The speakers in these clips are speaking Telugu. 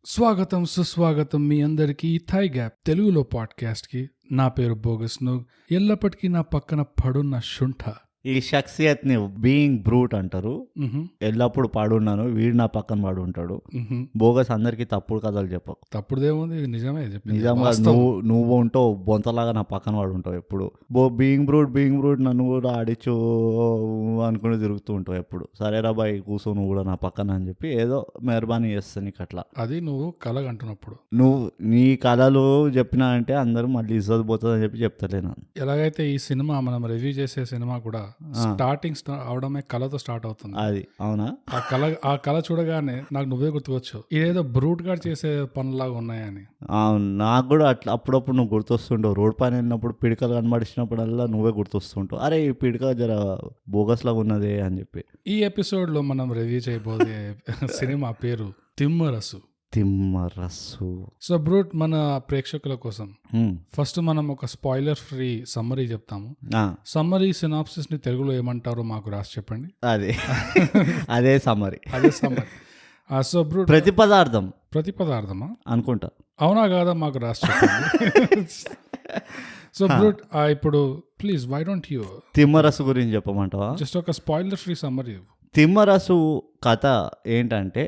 స్వాగతం సుస్వాగతం మీ అందరికీ థై గ్యాప్ తెలుగులో పాడ్కాస్ట్కి. నా పేరు బోగస్ నూగ్. ఎల్లప్పటికీ నా పక్కన పడున్న శుంఠ. ఈ షఖ్సియత్ని బీయింగ్ బ్రూట్ అంటారు. ఎల్లప్పుడు పాడున్నాను, వీడు నా పక్కన పాడు ఉంటాడు. బోగస్ అందరికి తప్పుడు కథలు చెప్పకు. తప్పుడుదేముంది, ఇది నిజమే. నిజంగా నువ్వు ఉంటావు బొంతలాగా నా పక్కన వాడు ఉంటావు ఎప్పుడు. బీయింగ్ బ్రూట్ నన్ను కూడా ఆడిచు అనుకుని తిరుగుతూ ఉంటావు ఎప్పుడు. సరేరా బాయ్ కూర్చో నువ్వు కూడా నా పక్కన అని చెప్పి ఏదో మెహర్బానీ చేస్తా నీకు అట్లా. అది నువ్వు కలగంటున్నప్పుడు నువ్వు నీ కళలు చెప్పినా అంటే అందరూ మళ్ళీ ఇజ్జత్ పోతుంది అని చెప్పి చెప్తలేను. ఎలాగైతే ఈ సినిమా మనం రివ్యూ చేసే సినిమా కూడా స్టార్టింగ్ అవడమే కళతో స్టార్ట్ అవుతుంది. అది అవునా? ఆ కళ చూడగానే నాకు నువ్వే గుర్తుకొచ్చు, ఇదేదో బ్రూట్ గా చేసే పనులాగా ఉన్నాయని. అవును, నాకు కూడా అట్లా అప్పుడప్పుడు నువ్వు గుర్తొస్తుంటావు. రోడ్ పైన వెళ్ళినప్పుడు పిడికలు కనబడిచినప్పుడల్లా నువ్వే గుర్తొస్తుంటావు. అరే ఈ పిడిక జర బోగస్ లాగా ఉన్నదే అని చెప్పి. ఈ ఎపిసోడ్ లో మనం రివ్యూ చేయబోయే సినిమా పేరు తిమ్మరసు. సో బ్రూట్, మన ప్రేక్షకుల కోసం ఫస్ట్ మనం ఒక స్పాయిలర్ ఫ్రీ సమ్మరీ చెప్తాము. సమ్మరీ సినాప్సిస్ ని తెలుగులో ఏమంటారో మాకు రాసి చెప్పండి. అదే సమ్మరీ. సో బ్రూట్, ప్రతిపదార్థమా అనుకుంటా, అవునా కాదా మాకు రాసి చెప్పండి. సో బ్రూట్, ఇప్పుడు please why don't you Timmarusu గురించి చెప్పమంటావా? జస్ట్ ఒక స్పాయిలర్ ఫ్రీ సమ్మరీ. తిమ్మరసు కథ ఏంటంటే,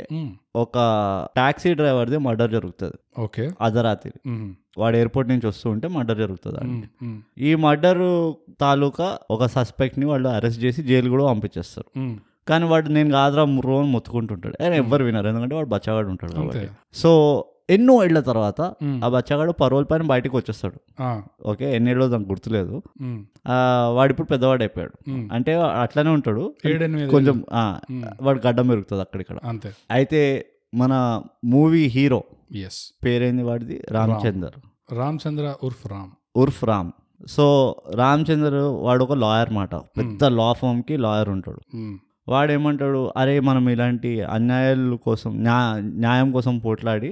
ఒక టాక్సీ డ్రైవర్ది మర్డర్ జరుగుతుంది. ఓకే. అర్ధరాత్రి వాడు ఎయిర్పోర్ట్ నుంచి వస్తూ ఉంటే మర్డర్ జరుగుతుంది అండి. ఈ మర్డర్ తాలూకా ఒక సస్పెక్ట్ ని వాళ్ళు అరెస్ట్ చేసి జైలు కూడా పంపించేస్తారు. కానీ వాడు నేను కాదురా రోజు మొత్తుకుంటుంటాడు. ఆయన ఎవ్వరు వినరు, ఎందుకంటే వాడు బచ్చగాడు ఉంటాడు కాబట్టి. సో ఎన్నో ఏళ్ల తర్వాత ఆ బచ్చగాడు పరోల్ పైన బయటకు వచ్చేస్తాడు. ఓకే, ఎన్నేళ్ళో దానికి గుర్తులేదు. వాడు ఇప్పుడు పెద్దవాడు అయిపోయాడు. అంటే అట్లానే ఉంటాడు కొంచెం, వాడు గడ్డం పెరుగుతుంది అక్కడిక్కడ. అయితే మన మూవీ హీరో పేరేంది వాడిది? రామచంద్ర ఉర్ఫ్ రామ్. సో రామచంద్ర వాడు ఒక లాయర్ మాట, పెద్ద లా ఫర్మ్ కి లాయర్ ఉంటాడు. వాడేమంటాడు, అరే మనం ఇలాంటి అన్యాయాల కోసం న్యాయం కోసం పోట్లాడి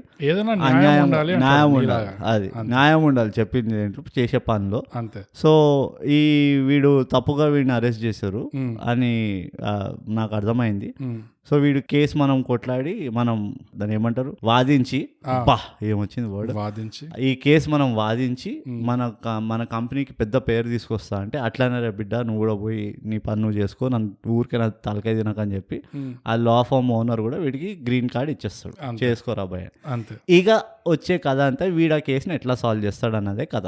న్యాయం ఉండాలి చెప్పింది ఏంటో చేసే పనిలో. సో వీడు తప్పుగా వీడిని అరెస్ట్ చేశారు అని నాకు అర్థమైంది. సో వీడు కేసు మనం కొట్లాడి, మనం దాన్ని ఏమంటారు, వాదించి, ఏమొచ్చింది వర్డ్, ఈ కేసు మనం వాదించి మన కంపెనీకి పెద్ద పేరు తీసుకొస్తా అంటే, అట్లానే రే బిడ్డ నువ్వు కూడా పోయి నీ పని నువ్వు చేసుకో, నన్ను ఊరికే నా తలకాయ తినకని చెప్పి ఆ లా ఫర్మ్ ఓనర్ కూడా వీడికి గ్రీన్ కార్డ్ ఇచ్చేస్తాడు, చేసుకోరా భయ. ఇక వచ్చే కథ అంతా వీడు ఆ కేసుని ఎట్లా సాల్వ్ చేస్తాడు అన్నదే కథ.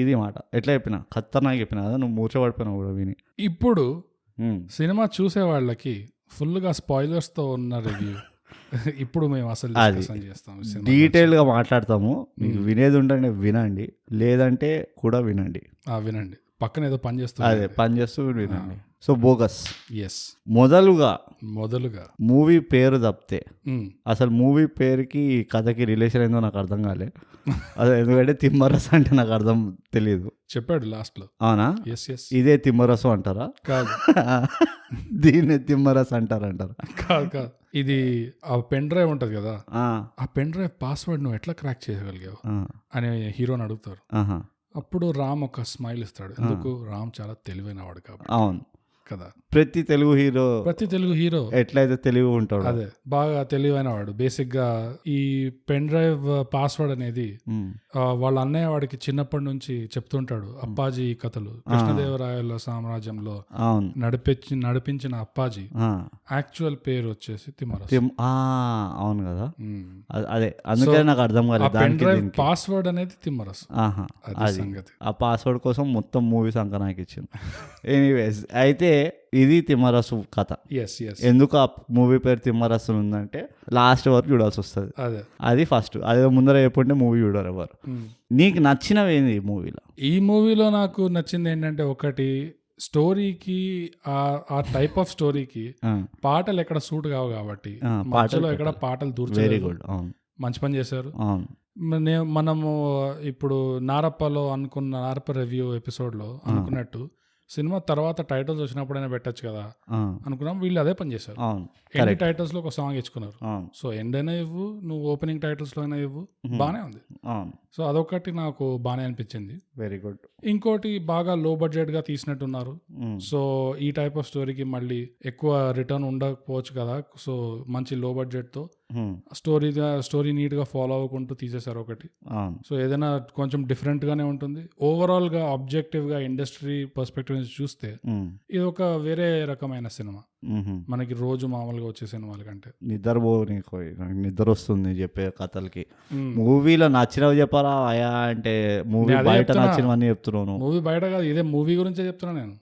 ఇది మాట ఎట్లా చెప్పినా ఖతర్నాక్ చెప్పినా కదా, నువ్వు మూర్చబడిపోయినావు కూడా విని. ఇప్పుడు సినిమా చూసే వాళ్ళకి ఫుల్గా స్పాయిలర్స్తో ఉన్న రివ్యూ ఇప్పుడు మేము అసలు చేస్తాము, డీటెయిల్ గా మాట్లాడతాము. మీకు వినేది ఉంటే వినండి, లేదంటే కూడా వినండి. పక్కన ఏదో పని చేస్తూ వినండి. సో బోగస్, మొదలుగా మూవీ పేరు తప్పితే అసలు మూవీ పేరుకి కథకి రిలేషన్ ఏందో నాకు అర్థం కాలే. అదే ఎందుకంటే తిమ్మరసం అంటే నాకు అర్థం తెలియదు. చెప్పాడు లాస్ట్ లో. అవునా? ఇదే తిమ్మరసం అంటారా? కాదు, దీన్ని తిమ్మరసం అంటారు. కాదు, ఇది ఆ పెన్ డ్రైవ్ ఉంటది కదా, ఆ పెన్ డ్రైవ్ పాస్వర్డ్ నువ్వు ఎట్లా క్రాక్ చేయగలిగావు అని హీరోని అడుగుతారు. అప్పుడు రామ్ ఒక స్మైల్ ఇస్తాడు. ఎందుకు? రామ్ చాలా తెలివైన వాడు కాబట్టి. అవును కదా, ప్రతి తెలుగు హీరో ఎట్లయితే తెలివి ఉంటాడు, అదే బాగా తెలివైన వాడు. బేసిక్ గా ఈ పెన్ డ్రైవ్ పాస్వర్డ్ అనేది వాళ్ళ అన్నయ్య వాడికి చిన్నప్పటి నుంచి చెప్తుంటాడు. అప్పాజీ కథలు, కృష్ణదేవరాయల సామ్రాజ్యంలో నడిపించిన అప్పాజీ యాక్చువల్ పేరు వచ్చేసి తిమ్మరసు. అవును కదా, అదే అందుకే నాకు అర్థం కాలేదు. పెన్ డ్రైవ్ పాస్వర్డ్ అనేది తిమ్మరసు. సంగతి ఆ పాస్వర్డ్ కోసం మొత్తం మూవీ సంక నాకు ఇచ్చింది. ఎనీవేస్, అయితే ఇది తిమ్మరసు కథ. ఎందుకు ఆ మూవీ పేరు తిమ్మరసు ఉందంటే లాస్ట్ వరకు చూడాల్సి వస్తుంది. అది ఫస్ట్, అదే ముందర చెప్పుంటే మూవీ చూడరు ఎవరు. నీకు నచ్చినవి ఏంది ఈ మూవీలో? ఈ మూవీలో నాకు నచ్చింది ఏంటంటే, ఒకటి స్టోరీకి, ఆ టైప్ ఆఫ్ స్టోరీకి పాటలు ఎక్కడ సూట్ కావు కాబట్టి పాటలు ఎక్కడ పాటలు దూర్చలేదు. మంచి పని చేశారు. మనము ఇప్పుడు నారప్పలో అనుకున్న, నారప్ప రివ్యూ ఎపిసోడ్ లో అనుకున్నట్టు సినిమా తర్వాత టైటిల్స్ వచ్చినప్పుడైనా పెట్టచ్చు కదా అనుకున్నాం. వీళ్ళు అదే పని చేశారు. ఎండ్ టైటిల్స్ లో ఒక సాంగ్ ఇచ్చుకున్నారు. సో ఎండ్ అయినా ఇవ్వు, నువ్వు ఓపెనింగ్ టైటిల్స్ లో అయినా ఇవ్వు, బానే ఉంది. సో అదొకటి నాకు బానే అనిపించింది. Very good. ఇంకోటి బాగా లో బడ్జెట్ గా తీసినట్టున్నారు. సో ఈ టైప్ ఆఫ్ స్టోరీకి మళ్ళీ ఎక్కువ రిటర్న్ ఉండకపోవచ్చు కదా, సో మంచి లో బడ్జెట్ తో స్టోరీ నీట్ గా ఫాలో అవ్వకుంటూ తీసేశారు ఒకటి. సో ఏదైనా కొంచెం డిఫరెంట్ గానే ఉంటుంది. ఓవరాల్ గా ఆబ్జెక్టివ్ గా ఇండస్ట్రీ పర్స్పెక్టివ్ నుంచి చూస్తే ఇది ఒక వేరే రకమైన సినిమా, మనకి రోజు మామూలుగా వచ్చే సినిమాల కంటే. నిద్ర వస్తుంది చెప్పే కథలకి. మూవీలో నచ్చినవి చెప్పారా అయా అంటే మూవీ బయట నచ్చినవన్నీ చెప్తున్నాను. మూవీ బయట కాదు, ఇదే మూవీ గురించే చెప్తున్నా నేను.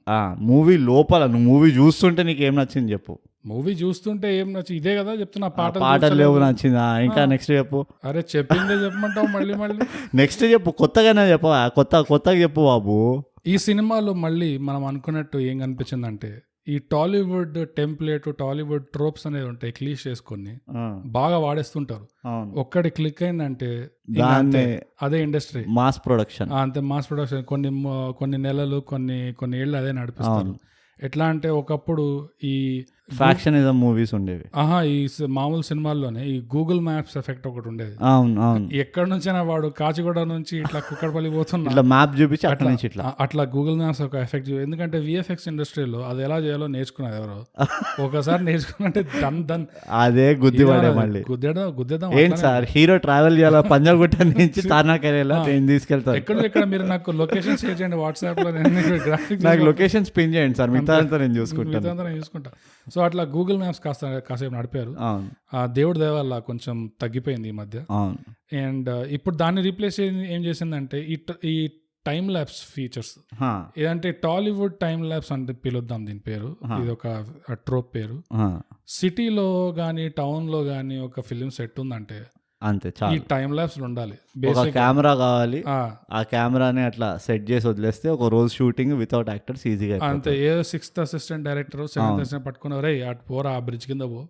మూవీ లోపల నువ్వు మూవీ చూస్తుంటే నీకు ఏం నచ్చింది చెప్పు. మూవీ చూస్తుంటే ఏం నచ్చి ఇదే కదా చెప్తున్నా. పాటలు లేవు నచ్చిందా? ఇంకా నెక్స్ట్ చెప్పు. అరే చెప్పిందే చెప్పమంటావు మళ్ళీ మళ్ళీ. నెక్స్ట్ చెప్పు, కొత్తగానే చెప్పు, కొత్తగా చెప్పు బాబు. ఈ సినిమాలో మళ్ళీ మనం అనుకున్నట్టు ఏం కనిపించిందంటే ఈ టాలీవుడ్ టెంప్లెట్, టాలీవుడ్ ట్రోప్స్ అనేది ఉంటాయి, క్లీష్ చేసుకొని బాగా వాడేస్తుంటారు. ఒక్కటి క్లిక్ అయిందంటే అదే ఇండస్ట్రీ, మాస్ ప్రొడక్షన్. అంతే, మాస్ ప్రొడక్షన్. కొన్ని నెలలు కొన్ని ఏళ్ళు అదే నడిపిస్తారు. ఎట్లా అంటే ఒకప్పుడు ఈ ఫ్యాక్షనిజం మూవీస్ ఉండేవి. ఈ మామూలు సినిమాల్లోనే ఈ గూగుల్ మ్యాప్స్ ఎఫెక్ట్ ఒకటి ఉండేది. ఎక్కడి నుంచైనా వాడు కాచిగూడ నుంచి ఇట్లా కుక్కడపల్లి పోతున్నా ఇట్లా మ్యాప్ చూపించి అట్లా గూగుల్ మ్యాప్స్ ఒక ఎఫెక్ట్. ఎందుకంటే విఎఫ్ఎక్స్ ఇండస్ట్రీలో అది ఎలా చేయాలో నేర్చుకున్నది ఎవరో. ఒకసారి నేర్చుకున్నంటే అదే గుద్దేద్దాం. ఏంటి సార్ హీరో ట్రావెల్ చేయాలా పంజాగుట్ట నుంచి తార్నాకెళ్ళా నేను తీసుకెళ్తాను. ఎక్కడ మీరు నాకు లొకేషన్ షేర్ చేయండి వాట్సాప్ లో, నాకు లొకేషన్స్ పిన్ చేయండి సార్, మిగతా నేను చూసుకుంటా. సో అట్లా గూగుల్ మ్యాప్స్ కాసేపు నడిపారు. దేవుడి దయ వల్ల కొంచెం తగ్గిపోయింది ఈ మధ్య. అండ్ ఇప్పుడు దాన్ని రీప్లేస్ ఏం చేసిందంటే ఈ టైమ్ ల్యాబ్స్ ఫీచర్స్. ఏదంటే టాలీవుడ్ టైమ్ ల్యాబ్స్ అంటే పిలుద్దాం దీని పేరు, ఇది ఒక ట్రోప్ పేరు. సిటీలో గానీ టౌన్ లో గానీ ఒక ఫిలిం సెట్ ఉందంటే అంతే, ఈ టైమ్ ల్యాబ్స్ ఉండాలి. కెమెరా కావాలి, ఆ కెమెరాని అట్లా సెట్ చేసి వదిలేస్తే ఒక రోజు షూటింగ్ వితౌట్ యాక్టర్స్ ఈజీగా. అంతే, ఏ 6th assistant director 7th assistant పట్టుకున్నారు, రే అటు పోరా ఆ బ్రిడ్జ్ కింద పో,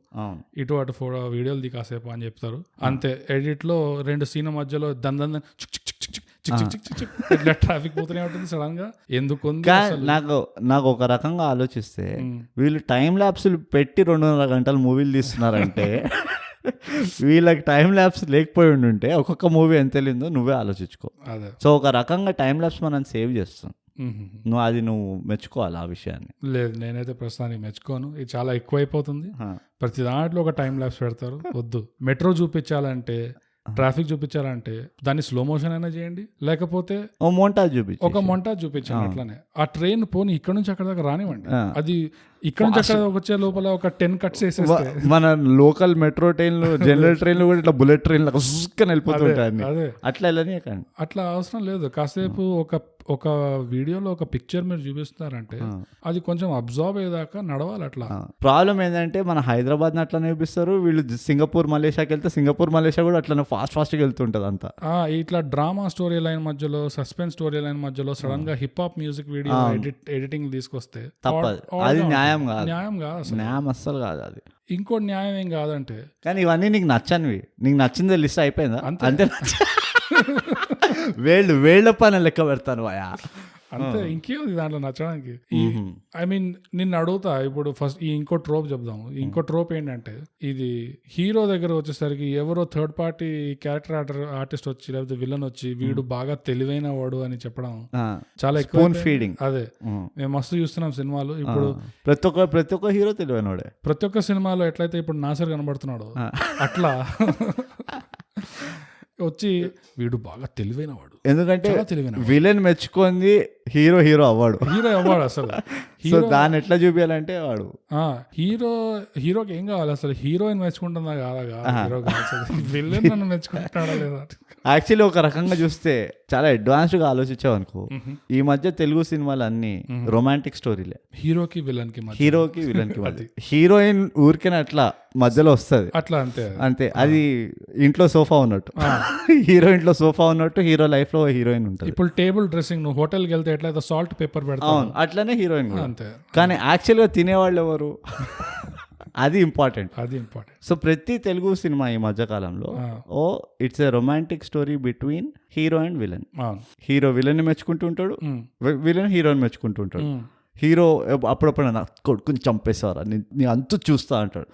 అటు వీడియోలు ది కాసేపు అని చెప్తారు. అంతే, ఎడిట్ లో 2 సీన్ మధ్యలో దందన్ ఇట్లా ట్రాఫిక్ పోతూనే ఉంటుంది సడన్ గా. ఎందుకు నాకు ఒక రకంగా ఆలోచిస్తే వీళ్ళు టైం ల్యాబ్స్ పెట్టి 2.5 గంటలు మూవీలు తీస్తున్నారంటే వీళ్ళకి టైం ల్యాబ్స్ లేకపోయి ఉంటే ఒక్కొక్క మూవీ ఎంత వెళ్ళిందో నువ్వే ఆలోచించుకో. సో ఒక రకంగా టైం ల్యాబ్స్ మనం సేవ్ చేస్తాం. నువ్వు మెచ్చుకోవాలి ఆ విషయాన్ని. లేదు, నేనైతే ప్రస్తుతానికి మెచ్చుకోను. ఇది చాలా ఎక్కువ అయిపోతుంది. ప్రతి దాంట్లో ఒక టైం ల్యాబ్స్ పెడతారు. వద్దు, మెట్రో చూపించాలంటే, ట్రాఫిక్ చూపించాలంటే దాన్ని స్లో మోషన్ అయినా చేయండి, లేకపోతే ఒక మొంటాజ్ చూపించండి. అట్లానే ఆ ట్రైన్ పోనీ ఇక్కడ నుంచి అక్కడ దాకా రానివ్వండి. అది ఇక్కడ నుంచి అక్కడ వచ్చే లోపల ఒక 10 cuts వేసేస్తే మన లోకల్ మెట్రో ట్రైన్లు, జనరల్ ట్రైన్లు కూడా ఇట్లా బుల్లెట్ ట్రైన్లు వెళ్ళిపోతుంటాయి. అట్లా అవసరం లేదు. కాసేపు ఒక వీడియోలో ఒక పిక్చర్ మీరు చూపిస్తున్నారంటే అది కొంచెం అబ్జర్వ్ అయ్యేదాకా నడవాలి. అట్లా ప్రాబ్లం ఏంటంటే మన హైదరాబాద్ అట్లా చూపిస్తారు, వీళ్ళు సింగపూర్ మలేషియాకి వెళ్తే సింగపూర్ మలేషియా కూడా అట్లా ఫాస్ట్గా వెళ్తుంటది అంతా. ఇట్లా డ్రామా స్టోరీ లైన్ మధ్యలో, సస్పెన్స్ స్టోరీ లైన్ మధ్యలో సడన్ గా hip hop music video editing తీసుకొస్తే తప్పదు. అది న్యాయం కాదు, న్యాయం అస్సలు కాదు. అది ఇంకో న్యాయం ఏం కాదంటే, కానీ ఇవన్నీ నీకు నచ్చనివి, నీకు నచ్చిందే లిస్ట్ అయిపోయిందా అంతే. వేళ్ళ పైన లెక్క పెడతాను అంతే, ఇంకేముంది దాంట్లో నచ్చడానికి. ఐ మీన్ నిన్ను అడుగుతా ఇప్పుడు ఫస్ట్ ఇంకో ట్రోప్ చెప్దాము. ఇంకో ట్రోప్ ఏంటంటే, ఇది హీరో దగ్గర వచ్చేసరికి ఎవరో థర్డ్ పార్టీ క్యారెక్టర్ ఆర్టిస్ట్ వచ్చి లేకపోతే విలన్ వచ్చి వీడు బాగా తెలివైన వాడు అని చెప్పడం చాలా ఎక్కువ ఫీడింగ్. అదే మేము మస్తు చూస్తున్నాం సినిమాలు ఇప్పుడు. ప్రతి ఒక్క హీరో తెలివైనవాడే. ప్రతి ఒక్క సినిమాలో ఎట్లయితే ఇప్పుడు నాసర్ కనబడుతున్నాడు అట్లా వచ్చి వీడు బాగా తెలివైన వాడు. ఎందుకంటే విలన్ మెచ్చుకుంది హీరో అవ్వాడు అసలు. సో దాన్ని ఎట్లా చూపించాలంటే వాడు హీరోకి ఏం కావాలి అసలు, హీరోయిన్ మెచ్చుకుంటుందా కాదా, హీరో విలన్ నన్ను మెచ్చుకుంటున్నాడా లేదా. యాక్చువల్లీ ఒక రకంగా చూస్తే చాలా అడ్వాన్స్డ్ గా ఆలోచించావు అనుకో, ఈ మధ్య తెలుగు సినిమాలు అన్ని రొమాంటిక్ స్టోరీలే. హీరోకి విలన్ కి మధ్య హీరోయిన్ ఊరికేనే అట్లా మధ్యలో వస్తుంది అట్లా, అంతే. అది ఇంట్లో సోఫా ఉన్నట్టు, హీరో ఇంట్లో సోఫా ఉన్నట్టు హీరో లైఫ్ లో హీరోయిన్ ఉంటుంది. ఇప్పుడు టేబుల్ డ్రెస్సింగ్, నువ్వు హోటల్కి వెళ్తే ఎట్లయితే సాల్ట్ పేపర్ పెడతావు అట్లనే హీరోయిన్ అంతే. కానీ యాక్చువల్ గా తినేవాళ్ళు ఎవరు, అది ఇంపార్టెంట్. సో ప్రతి తెలుగు సినిమా ఈ మధ్య కాలంలో it's a romantic story between hero and villain. Hero villain ని మెచ్చుకుంటూ ఉంటాడు, విలన్ హీరోని మెచ్చుకుంటూ ఉంటాడు. హీరో అప్పుడప్పుడు నా కొడుకుని చంపేసేవారా నీ అంతు చూస్తా అంటాడు.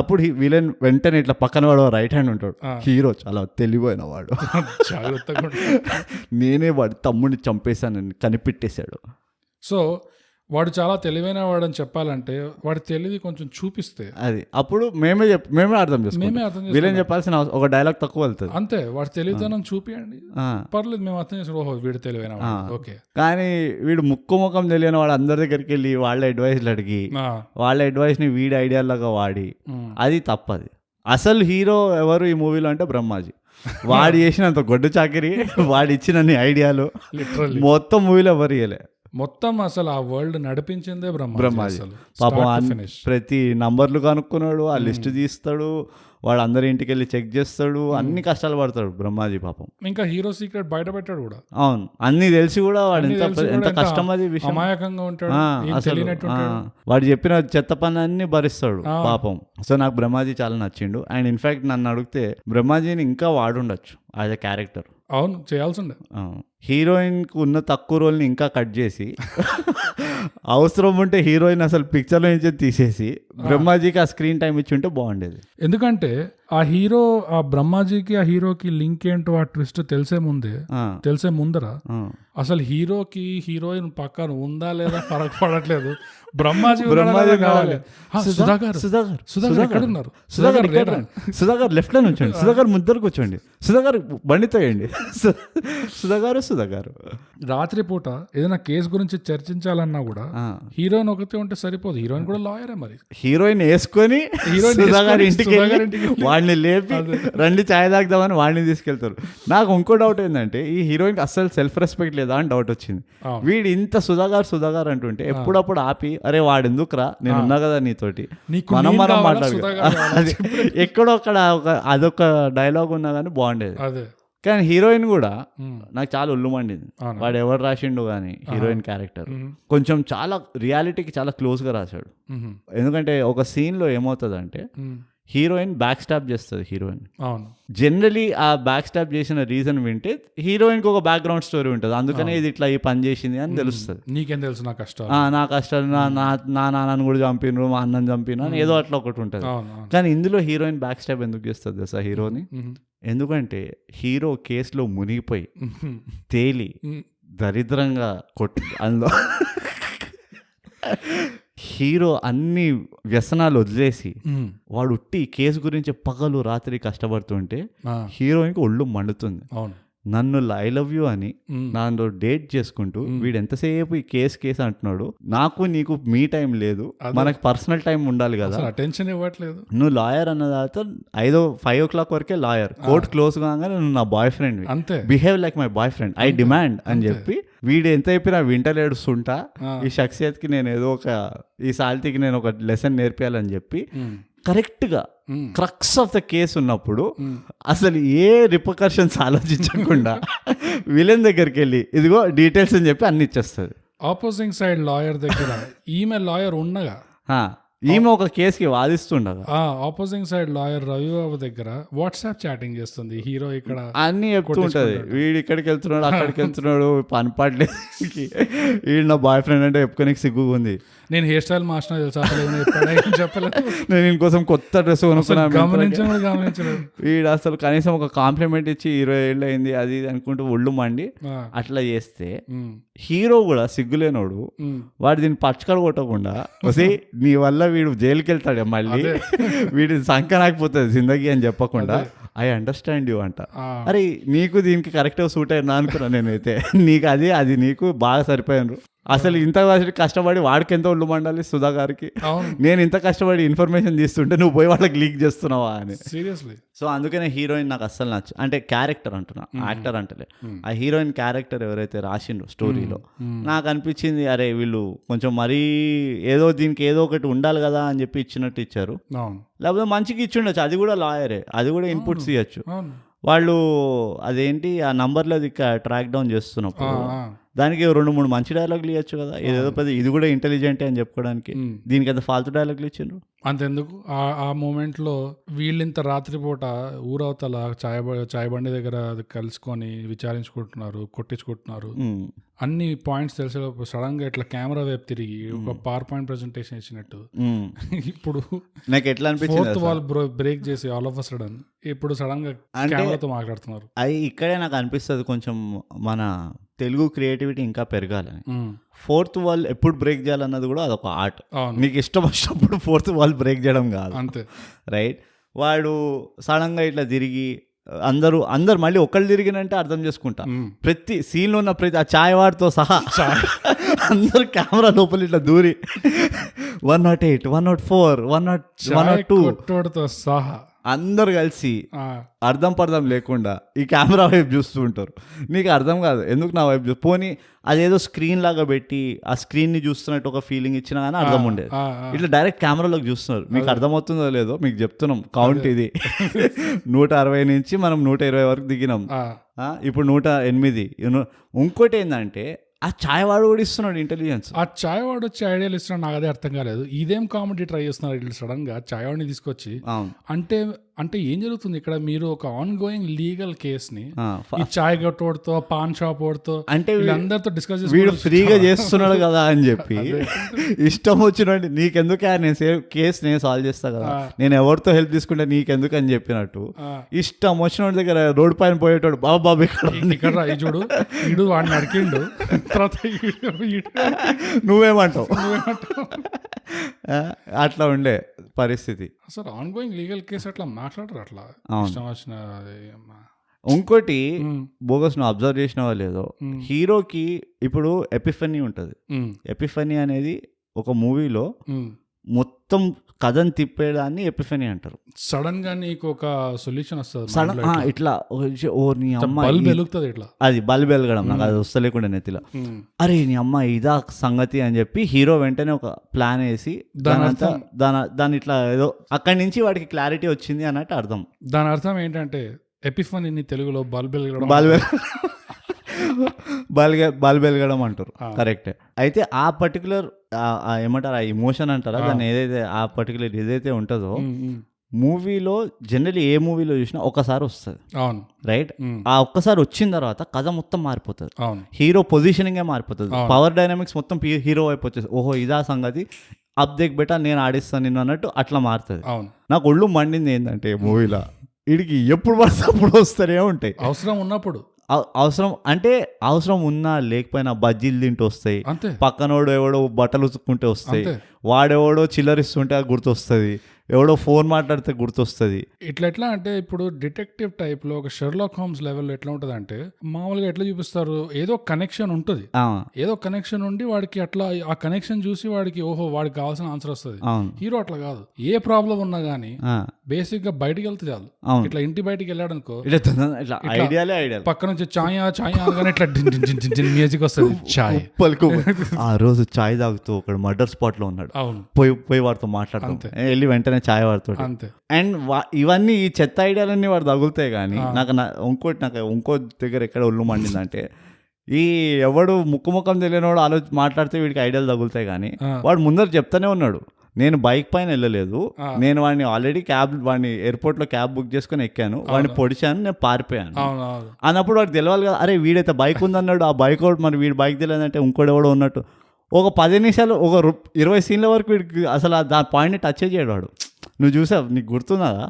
అప్పుడు విలన్ వెంటనే ఇట్లా పక్కన వాడు రైట్ హ్యాండ్ ఉంటాడు. హీరో చాలా తెలివైన వాడు, నేనే వాడి తమ్ముడిని చంపేశానని కనిపెట్టేశాడు. సో వాడు చాలా తెలివైన వాడు అని చెప్పాలంటే వాడి తెలివి కొంచెం చూపిస్తే అది అప్పుడు మేమే అర్థం చేసుకుంటాం. విలన్ చెప్పాల్సిన ఒక డైలాగ్ తక్కువ వెళ్తుంది అంతే. వాడి తెలివితనం చూపియండి, పర్లేదు, మేము అర్థం చేసుకుంటాం, ఓహో వీడు తెలివైన వాడు, ఓకే. కానీ వీడు ముఖం తెలియని వాడు అందరి దగ్గరికి వెళ్ళి వాళ్ళ అడ్వైస్లు అడిగి వాళ్ళ అడ్వైస్ ని వీడి ఐడియాలాగా వాడి, అది తప్పది. అసలు హీరో ఎవరు ఈ మూవీలో అంటే బ్రహ్మాజీ. వాడు చేసినంత గొడ్డు చాకిరి, వాడు ఇచ్చినన్ని ఐడియాలు మొత్తం మూవీలో ఎవరు ఇయ్యలే. మొత్తం అసలు ఆ వరల్డ్ నడిపించిందే బ్రహ్మాజీ. పాపం ప్రతి నంబర్లు కనుక్కున్నాడు, ఆ లిస్ట్ తీస్తాడు, వాడు అందరి ఇంటికి వెళ్ళి చెక్ చేస్తాడు, అన్ని కష్టాలు పడతాడు బ్రహ్మాజీ పాపం. ఇంకా హీరో సీక్రెట్ బయట పెట్టాడు కూడా. అవును, అన్ని తెలిసి కూడా వాడు ఎంత కష్టం అది విషయం. అమాయకంగా ఉంటాడు, వాడు చెప్పిన చెత్త పని అన్ని భరిస్తాడు పాపం. సో నాకు బ్రహ్మాజీ చాలా నచ్చిండు. అండ్ ఇన్ఫాక్ట్ నన్ను అడిగితే బ్రహ్మాజీని ఇంకా వాడుండొచ్చు యాజ్ ఎ క్యారెక్టర్. అవును, చేయాల్సిందే. హీరోయిన్ కు ఉన్న తక్కువ రోల్ని ఇంకా కట్ చేసి అవసరం ఉంటే హీరోయిన్ అసలు పిక్చర్లో నుంచి తీసేసి బ్రహ్మాజీకి ఆ స్క్రీన్ టైం ఇచ్చి ఉంటే బాగుండేది. ఎందుకంటే ఆ హీరో, ఆ బ్రహ్మాజీకి ఆ హీరోకి లింక్ ఏంటో ఆ ట్విస్ట్ తెలిసే ముందర అసలు హీరోకి హీరోయిన్ పక్కన ఉందా లేదా ఫరక్ పడట్లేదు. బ్రహ్మాజీ కావాలి. సుధాకర్ లెఫ్ట్ లో నుంచండి, సుధాకర్ ముద్దరు కూర్చోండి, సుధాకర్ బండి తోయండి, సుధాకర్. రాత్రిపూట ఏదైనా కేసు గురించి చర్చించాలన్నా కూడా హీరోయిన్ ఒకతే ఉంటే సరిపోదు. హీరోయిన్ కూడా లాయరే. మరి హీరోయిన్ వేసుకొని సుధాకర్ ఇంటికి వాడిని లేపి రండి ఛాయ్ తాగుదామని వాడిని తీసుకెళ్తారు. నాకు ఇంకో డౌట్ ఏంటంటే ఈ హీరోయిన్ అస్సలు సెల్ఫ్ రెస్పెక్ట్ లేదా అని డౌట్ వచ్చింది. వీడు ఇంత సుధాకర్ అంటుంటే ఎప్పుడప్పుడు ఆపి, అరే వాడు ఎందుకురా, నేను ఉన్నా కదా నీతోటి, మనం మాట్లాడు. ఎక్కడో అక్కడ అదొక డైలాగ్ ఉన్నా కానీ బాగుండేది. కానీ హీరోయిన్ కూడా నాకు చాలా ఒళ్ళుమండింది. వాడు ఎవరు రాసిండు కానీ హీరోయిన్ క్యారెక్టర్ కొంచెం చాలా రియాలిటీకి చాలా క్లోజ్ గా రాశాడు. ఎందుకంటే ఒక సీన్ లో ఏమవుతుందంటే హీరోయిన్ బ్యాక్ స్టాప్ చేస్తుంది. హీరోయిన్ జనరలీ ఆ బ్యాక్ స్టాప్ చేసిన రీజన్ వింటే హీరోయిన్ కి ఒక బ్యాక్గ్రౌండ్ స్టోరీ ఉంటుంది, అందుకనే ఇది ఇట్లా ఈ పని చేసింది అని తెలుస్తుంది. నీకేం తెలుసు నా కష్టాలు, నా నాన్నని కూడా చంపిను, మా అన్నని చంపిను అని ఏదో అట్లా ఒకటి ఉంటుంది. కానీ ఇందులో హీరోయిన్ బ్యాక్ స్టాప్ ఎందుకు చేస్తుంది తెలుసా హీరోని? ఎందుకంటే హీరో కేసులో మునిగిపోయి తేలి దరిద్రంగా అందులో హీరో అన్ని వ్యసనాలు వదిలేసి వాడు ఉట్టి కేసు గురించి పగలు రాత్రి కష్టపడుతుంటే హీరోయిన్కి ఒళ్ళు మండుతుంది. నన్ను ఐ లవ్ యూ అని నన్ను డేట్ చేసుకుంటూ వీడు ఎంతసేపు ఈ కేసు అంటున్నాడు, నాకు నీకు మీ టైం లేదు, మనకి పర్సనల్ టైం ఉండాలి కదా, అటెన్షన్ ఇవ్వట్లేదు. నువ్వు లాయర్ అన్న తర్వాత 5 o'clock వరకే లాయర్, కోర్ట్ క్లోజ్ కాగానే నువ్వు నా boy friend, behave like my boy friend, I demand అని చెప్పి వీడు ఎంత చెప్పినా వింటలేడు సుంటా. ఈ షఖ్సియత్కి నేను ఏదో ఈ సాల్తీకి నేను ఒక లెసన్ నేర్పియాలని చెప్పి కరెక్ట్గా క్రక్స్ ఆఫ్ ద కేసు ఉన్నప్పుడు అసలు ఏ రిపర్కషన్స్ ఆలోచించకుండా విలన్ దగ్గరికి వెళ్ళి ఇదిగో డీటెయిల్స్ అని చెప్పి అన్ని ఇచ్చేస్తుంది. ఆపోజింగ్ సైడ్ లాయర్ దగ్గర ఈమె లాయర్ ఉండగా ఈమె ఒక కేసుకి వాదిస్తుండగా ఆపోజింగ్ సైడ్ లాయర్ రవిబాబు దగ్గర వాట్సాప్ చాటింగ్ చేస్తుంది హీరో. ఇక్కడ అన్ని చెప్తుంటది, వీడు ఇక్కడికి వెళ్తున్నాడు అక్కడికి వెళ్తున్నాడు, పనిపాట్లేదు, వీడు నా బాయ్ ఫ్రెండ్ అంటే చెప్పుకోనికి సిగ్గుగా ఉంది, నేను హెయిర్ స్టైల్ మాస్టర్ తెలుసా చెప్పలేదు, నేను ఇంకోసం కొత్త డ్రెస్ కొనుక్కున్నాను, గమనించలేదు. వీడు అసలు కనీసం ఒక కాంప్లిమెంట్ ఇచ్చి 20 ఏళ్ళు అయింది అది అనుకుంటూ ఒళ్ళు మండి అట్లా చేస్తే హీరో కూడా సిగ్గులేనోడు వాడు దీన్ని పచ్చకడ కొట్టకుండా వస్తే నీ వల్ల వీడు జైలుకి వెళ్తాడు మళ్ళీ, వీడి సంకనాకపోతుంది జిందగీ అని చెప్పకుండా ఐ అండర్స్టాండ్ యూ అంట. అరే నీకు దీనికి కరెక్ట్గా సూట్ అయినా అనుకున్నా నేనైతే, నీకు అది నీకు బాగా సరిపోయాను. అసలు ఇంత కష్టపడి వాడికి ఎంత ఒళ్ళు మండాలి సుధాగారికి, నేను ఇంత కష్టపడి ఇన్ఫర్మేషన్ తీస్తుంటే నువ్వు పోయి వాళ్ళకి లీక్ చేస్తున్నావా అని. సీరియస్లీ. సో అందుకనే హీరోయిన్ నాకు అస్సలు అంటే క్యారెక్టర్ అంటున్నా, యాక్టర్ అంటలే, ఆ హీరోయిన్ క్యారెక్టర్ ఎవరైతే రాసిండ్రో స్టోరీలో నాకు అనిపించింది అరే వీళ్ళు కొంచెం మరీ ఏదో దీనికి ఏదో ఒకటి ఉండాలి కదా అని చెప్పి ఇచ్చినట్టు ఇచ్చారు. లేకపోతే మంచిగా ఇచ్చిండొచ్చు, అది కూడా లాయరే, అది కూడా ఇన్పుట్స్ ఇవ్వచ్చు. వాళ్ళు అదేంటి ఆ నంబర్లో అది ట్రాక్ డౌన్ చేస్తున్నప్పుడు దానికి 2-3 మంచి డైలాగులు ఇవ్వచ్చు కదా, ఏదో పెద్ద ఇది కూడా ఇంటెలిజెంట్ అని చెప్పుకోవడానికి, దీనికి అంత ఫాల్తు డైలాగులు ఇచ్చిండ్రు. అంతెందుకు ఆ మూమెంట్ లో వీళ్ళింత రాత్రిపూట ఊరవతల చాయ్ బండి దగ్గర కలుసుకొని విచారించుకుంటున్నారు, కొట్టించుకుంటున్నారు, అన్ని పాయింట్స్ తెలిసే సడన్ గా ఇట్లా కెమెరా వైపు తిరిగి ఒక పవర్ పాయింట్ ప్రెజెంటేషన్ ఇచ్చినట్టు ఇప్పుడు నాకు ఎట్లా అనిపించింది, ఫోర్త్ వాల్ బ్రేక్ చేసి ఆల్ ఆఫ్ అ సడన్ ఇప్పుడు సడన్ గా కెమెరాతో మాట్లాడుతున్నారు. అది ఇక్కడే నాకు అనిపిస్తుంది కొంచెం మన తెలుగు క్రియేటివిటీ ఇంకా పెరగాలని. ఫోర్త్ వాల్ ఎప్పుడు బ్రేక్ చేయాలన్నది కూడా అదొక ఆర్ట్. నీకు ఇష్టం వచ్చినప్పుడు ఫోర్త్ వాల్ బ్రేక్ చేయడం కాదు అంతే, రైట్? వాడు సడన్ గా ఇట్లా తిరిగి అందరూ మళ్ళీ ఒకళ్ళు తిరిగినంటే అర్థం చేసుకుంటా, ప్రతి సీన్లో ఉన్న ప్రతి ఆ చాయ్ వాడితో సహా అందరు కెమెరా లోపల ఇట్లా దూరి 108, 104, 102 సహా అందరు కలిసి అర్థం పర్థం లేకుండా ఈ కెమెరా వైపు చూస్తూ ఉంటారు. నీకు అర్థం కాదు ఎందుకు నా వైపు పోనీ అదేదో స్క్రీన్ లాగా పెట్టి ఆ స్క్రీన్ ని చూస్తున్నట్టు ఒక ఫీలింగ్ ఇచ్చినా కానీ అర్థం ఉండేది. ఇట్లా డైరెక్ట్ కెమెరాలోకి చూస్తున్నారు. మీకు అర్థమవుతుందో లేదో మీకు చెప్తున్నాం, కౌంట్ ఇది 160 నుంచి మనం 120 వరకు దిగినాం, ఇప్పుడు 108. ఇంకోటి ఏంటంటే ఆ చాయ్ వాడు కూడా ఇస్తున్నాడు ఇంటెలిజెన్స్. ఆ చాయ్ వాడు వచ్చి ఐడియాలు ఇస్తున్నాడు, నాకు అదే అర్థం కాలేదు. ఇదేం కామెడీ ట్రై చేస్తున్నారు ఇట్లా సడన్ గా చాయ్ వాడిని తీసుకొచ్చి. అంటే ఏం జరుగుతుంది ఇక్కడ? మీరు ఒక ఆన్ గోయింగ్ లీగల్ కేస్ ని ఈ చాయ్ గట్టోడితో పాన్ షాప్ ఓడితో అంటే వీళ్ళందరితో డిస్కస్ చేసి వీడు ఫ్రీగా చేస్తున్నాడు కదా అని చెప్పి ఇష్టం వచ్చినట్టు నీకెందుకు కేసు నేను సాల్వ్ చేస్తా కదా, నేను ఎవరితో హెల్ప్ తీసుకుంటే నీకెందుకు అని చెప్పినట్టు ఇష్టం వచ్చిన దగ్గర రోడ్డు పైన పోయేటోడు బాబు ఇక్కడ చూడు వీడు వాడిని అడిగిండు, తర్వాత నువ్వేమంటావు అట్లా ఉండే పరిస్థితి. అసలు ఆన్ గోయింగ్ లీగల్ కేసు అట్లా మాట్లాడరు, అట్లా ఇష్టం వచ్చిన. ఇంకోటి బోగస్ నువ్వు అబ్జర్వ్ చేసినావో లేదో, హీరోకి ఇప్పుడు ఎపిఫనీ ఉంటుంది. ఎపిఫనీ అనేది ఒక మూవీలో మొత్తం కథను తిప్పేదాన్ని ఎపిఫనీ అంటారు. సడన్ గా నీకు ఒక సొల్యూషన్ వస్తుంది, సడన్ ఇట్లా ఓ నీ అమ్మ వెలుగుతుంది, ఇట్లా అది బల్బ్ వెలగడం, నాకు అది వస్తలేకుండా నెత్తిలో, అరే నీ అమ్మ ఇదా సంగతి అని చెప్పి హీరో వెంటనే ఒక ప్లాన్ వేసి దాని ఇట్లా ఏదో అక్కడి నుంచి వాడికి క్లారిటీ వచ్చింది అన్నట్టు అర్థం. దాని అర్థం ఏంటంటే ఎపిఫనీ తెలుగులో బల్బ్ వెలగడం అంటారు, కరెక్ట్. అయితే ఆ పర్టికులర్ ఏమంటారు ఆ ఎమోషన్ అంటారా దాన్ని, ఏదైతే ఆ పర్టికులర్ ఏదైతే ఉంటుందో మూవీలో జనరల్లీ ఏ మూవీలో చూసినా ఒకసారి వస్తుంది, రైట్? ఆ ఒక్కసారి వచ్చిన తర్వాత కథ మొత్తం మారిపోతుంది, హీరో పొజిషనింగే మారిపోతుంది, పవర్ డైనామిక్స్ మొత్తం హీరో వైపు వచ్చేసి ఓహో ఇదా సంగతి అప్డేక్ బెటా నేను ఆడిస్తాను నిన్ను అన్నట్టు అట్లా మారుతుంది. నాకు ఒళ్ళు మండింది ఏంటంటే మూవీలో వీడికి ఎప్పుడు పడితే అప్పుడు వస్తూనే ఉంటాయి, అవసరం ఉన్నప్పుడు. అవసరం ఉన్నా లేకపోయినా బజ్జీలు తింటూ వస్తాయి, పక్కనోడు ఎవడో బట్టలు ఉతుక్కుంటే వస్తాయి, వాడెవడో చిల్లరిస్తుంటే అది గుర్తొస్తుంది, ఎవడో ఫోన్ మాట్లాడితే గుర్తొస్తుంది. ఎట్లా అంటే ఇప్పుడు డిటెక్టివ్ టైప్ లో ఒక షెర్లాక్ హోమ్స్ లెవెల్ ఎట్లా ఉంటది అంటే మామూలుగా ఎట్లా చూపిస్తారు, ఏదో కనెక్షన్ ఉంటుంది, ఏదో కనెక్షన్ ఉండి వాడికి అట్లా ఆ కనెక్షన్ చూసి వాడికి ఓహో వాడికి కావాల్సిన ఆన్సర్ వస్తుంది. హీరో అట్లా కాదు, ఏ ప్రాబ్లం ఉన్నా గానీ బేసిక్ గా బయటికి వెళ్తే చాలు, ఇట్లా ఇంటి బయటికి వెళ్ళాడు అనుకో పక్క నుంచి చాయ్ అనగానే ఇట్లా మ్యూజిక్ వస్తుంది, చాయ్ ఆ రోజు చాయ్ తాగుతూ ఒక మర్డర్ స్పాట్ లో ఉన్నాడు, పోయి వాడితో మాట్లాడతాం, వెళ్ళి వెంటనే చాయ్ వాడుతాడు. అండ్ ఇవన్నీ ఈ చెత్త ఐడియాలన్నీ వాడు తగులుతాయి. కానీ నాకు ఇంకో దగ్గర ఎక్కడ ఒళ్ళు మండిందంటే ఈ ఎవడు ముఖం తెలియనివాడు మాట్లాడితే వీడికి ఐడియాలు తగులుతాయి. కానీ వాడు ముందర చెప్తానే ఉన్నాడు, నేను బైక్ పైన వెళ్ళలేదు, నేను వాడిని ఆల్రెడీ వాడిని ఎయిర్పోర్ట్ లో క్యాబ్ బుక్ చేసుకుని ఎక్కాను, వాడిని పొడిచాను, నేను పారిపోయాను అన్నప్పుడు వాడికి తెలియాలి కదా, అరే వీడైతే బైక్ ఉందన్నాడు, ఆ బైక్ ఒకటి మరి వీడి బైక్ తెలియదంటే ఇంకోటి ఎవడో ఉన్నట్టు. ఒక 10 నిమిషాలు ఒక 20 సీన్ల వరకు వీడికి అసలు దాని పాయింట్ని టచ్ చేయడు వాడు. నువ్వు చూసావు, నీకు గుర్తున్నదా?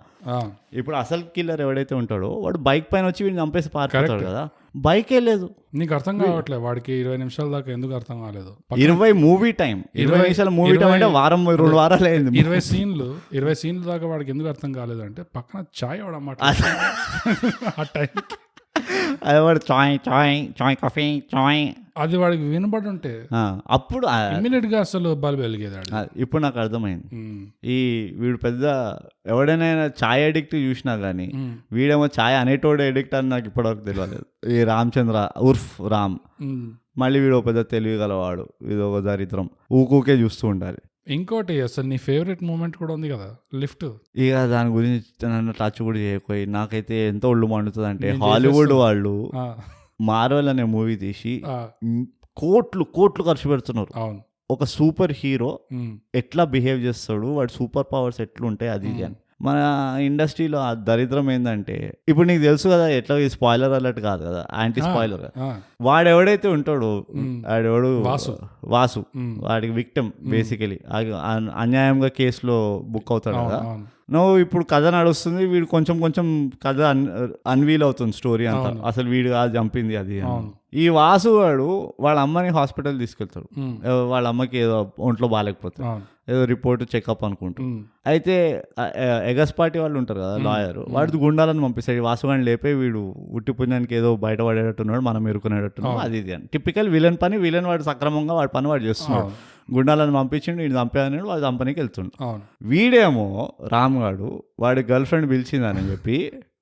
ఇప్పుడు అసలు కిల్లర్ ఎవడైతే ఉంటాడో వాడు బైక్ పైన వచ్చి వీడిని చంపేసి పారిపోతాడు కదా, బైకే లేదు. నీకు అర్థం కావట్లేదు వాడికి 20 నిమిషాల దాకా ఎందుకు అర్థం కాలేదు? 20 మూవీ టైం, 20 నిమిషాలు మూవీ టైం అంటే వారం 2 వారాలు అయింది. 20 సీన్లు దాకా వాడికి ఎందుకు అర్థం కాలేదు అంటే పక్కన చాయ్ వాడమాట ఆ టైం అది వాడు చాయ్ కాఫీ అది వాడికి వినబడి ఉంటే అప్పుడు ఇమ్మీడియట్ గా అసలు బల్బ్ వెలిగేది. ఇప్పుడు నాకు అర్థమైంది, ఈ వీడు పెద్ద ఎవడైనా చాయ్ అడిక్ట్ చూసినా కానీ వీడేమో చాయ్ అనేటోడు అడిక్ట్ అని నాకు ఇప్పటివరకు తెలియలేదు. ఈ రామచంద్ర ఉర్ఫ్ రామ్, మళ్ళీ వీడు పెద్ద తెలివి గలవాడు, ఇది ఒక దరిద్రం, ఊకే చూస్తూ ఉండాలి. ఇంకోటి అసలు నీ ఫేవరెట్ మూమెంట్ కూడా ఉంది కదా లిఫ్ట్, ఇక దాని గురించి నన్ను టచ్ కూడా చేయకపోయి నాకైతే ఎంత ఒళ్ళు మండుతుంది అంటే, హాలీవుడ్ వాళ్ళు మార్వెల్ అనే మూవీ తీసి కోట్లు ఖర్చు పెడుతున్నారు. ఒక సూపర్ హీరో ఎట్లా బిహేవ్ చేస్తాడు, వాడు సూపర్ పవర్స్ ఎట్లుంటాయి అది ఇది అని. మన ఇండస్ట్రీలో ఆ దరిద్రం ఏంటంటే, ఇప్పుడు నీకు తెలుసు కదా ఎట్లా, ఈ స్పాయిలర్ అలర్ట్ కాదు కదా, యాంటీ స్పాయిలర్. వాడెవడైతే ఉంటాడో వాడెవడు వాసు, వాడికి విక్టిమ్ బేసికలీ అన్యాయంగా కేసులో బుక్ అవుతాడు కదా. నువ్వు ఇప్పుడు కథ నడుస్తుంది, వీడు కొంచెం కొంచెం కథ అన్వీల్ అవుతుంది స్టోరీ అంతా, అసలు వీడు చంపింది అది. ఈ వాసు వాడు వాళ్ళ అమ్మని హాస్పిటల్ తీసుకెళ్తాడు, వాళ్ళ అమ్మకి ఏదో ఒంట్లో బాగాలేకపోతుంది, ఏదో రిపోర్ట్ చెకప్ అనుకుంటూ. అయితే ఎగస్పాటి వాళ్ళు ఉంటారు కదా లాయర్, వాడికి గుండాలని పంపిస్తాడు. వాసుగాని లేపే వీడు ఉట్టి పుణ్యానికి ఏదో బయట పడేటట్టున్నాడు, మనం ఎరుకునేటట్టున్నాడు అది ఇది అని. టిపికల్ విలన్ పని, విలన్ వాడు సక్రమంగా వాడి పని వాడు చేస్తున్నాడు. గుండాలను పంపించిండు, వీడు చంపేయన్నాడు, వాడు చంపనీకి వెళ్తుండు. వీడేమో రామ్ గాడు వాడి గర్ల్ ఫ్రెండ్ పిలిచిందని చెప్పి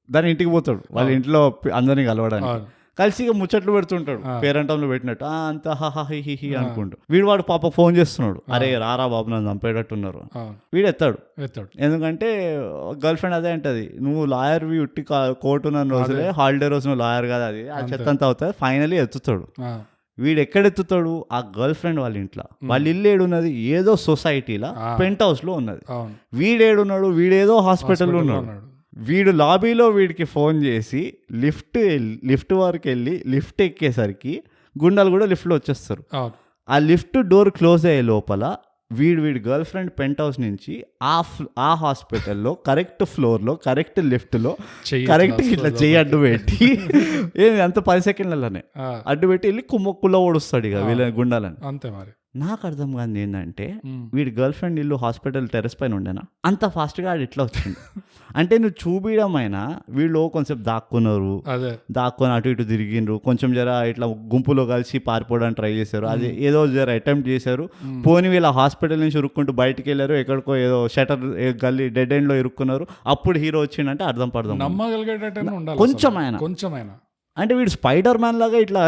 దాని ఇంటికి పోతాడు, వాళ్ళ ఇంట్లో అందరినీ కలవడానికి. కలిసి ముచ్చట్లు పెడుతుంటాడు, పేరెంటంలో పెట్టినట్టు అంత హి అనుకుంటూ. వీడు వాడు పాప ఫోన్ చేస్తున్నాడు, అరే రారా బాబు నన్ను చంపేటట్టున్నారు. వీడు ఎత్తాడు, ఎందుకంటే గర్ల్ ఫ్రెండ్ అదే అంటది, నువ్వు లాయర్ ఉట్టి కోర్టు నన్ను రోజులే, హాలిడే రోజు నువ్వు లాయర్ కదా, అది ఆ చెత్తంతా అవుతుంది. ఫైనలీ ఎత్తుతాడు. వీడు ఎక్కడెత్తుతాడు, ఆ గర్ల్ ఫ్రెండ్ వాళ్ళ ఇంట్లో. వాళ్ళ ఇల్లు ఏడున్నది, ఏదో సొసైటీలో పెంట్ హౌస్ లో ఉన్నది. వీడేడున్నాడు, వీడేదో హాస్పిటల్లో ఉన్నాడు. వీడు లాబీలో వీడికి ఫోన్ చేసి లిఫ్ట్ వరకు వెళ్ళి లిఫ్ట్ ఎక్కేసరికి గుండాలు కూడా లిఫ్ట్లో వచ్చేస్తారు. ఆ లిఫ్ట్ డోర్ క్లోజ్ అయ్యే లోపల వీడి గర్ల్ ఫ్రెండ్ పెంట్ హౌస్ నుంచి ఆ హాస్పిటల్లో కరెక్ట్ ఫ్లోర్లో కరెక్ట్ లిఫ్ట్లో కరెక్ట్ ఇట్లా చెయ్యి అడ్డు పెట్టి అంత 10 సెకండ్లలోనే అడ్డు పెట్టి వెళ్ళి కుల్ల ఓడుస్తాడు ఇక వీళ్ళ గుండాలని. అంతే మరి. నాకు అర్థం కాదు ఏంటంటే, వీడి గర్ల్ ఫ్రెండ్ ఇల్లు హాస్పిటల్ టెరెస్ పైన ఉండేనా, అంత ఫాస్ట్గా ఆడు ఇట్లా వచ్చింది అంటే నువ్వు చూపించడం అయినా వీళ్ళు కొంచెం దాక్కున్నారు, దాక్కుని అటు ఇటు తిరిగిండ్రు, కొంచెం జర ఇట్లా గుంపులో కలిసి పారిపోవడానికి ట్రై చేశారు, అది ఏదో జర అటెంప్ట్ చేశారు. పోనీ వీళ్ళ హాస్పిటల్ నుంచి ఇరుక్కుంటూ బయటకు వెళ్ళారు, ఎక్కడికో ఏదో షటర్ గల్లీ డెడ్ ఎండ్ లో ఇరుక్కున్నారు. అప్పుడు హీరో వచ్చిందంటే అర్థం పడదాం కొంచెమైనా. అంటే వీడు స్పైడర్ మ్యాన్ లాగా ఇట్లా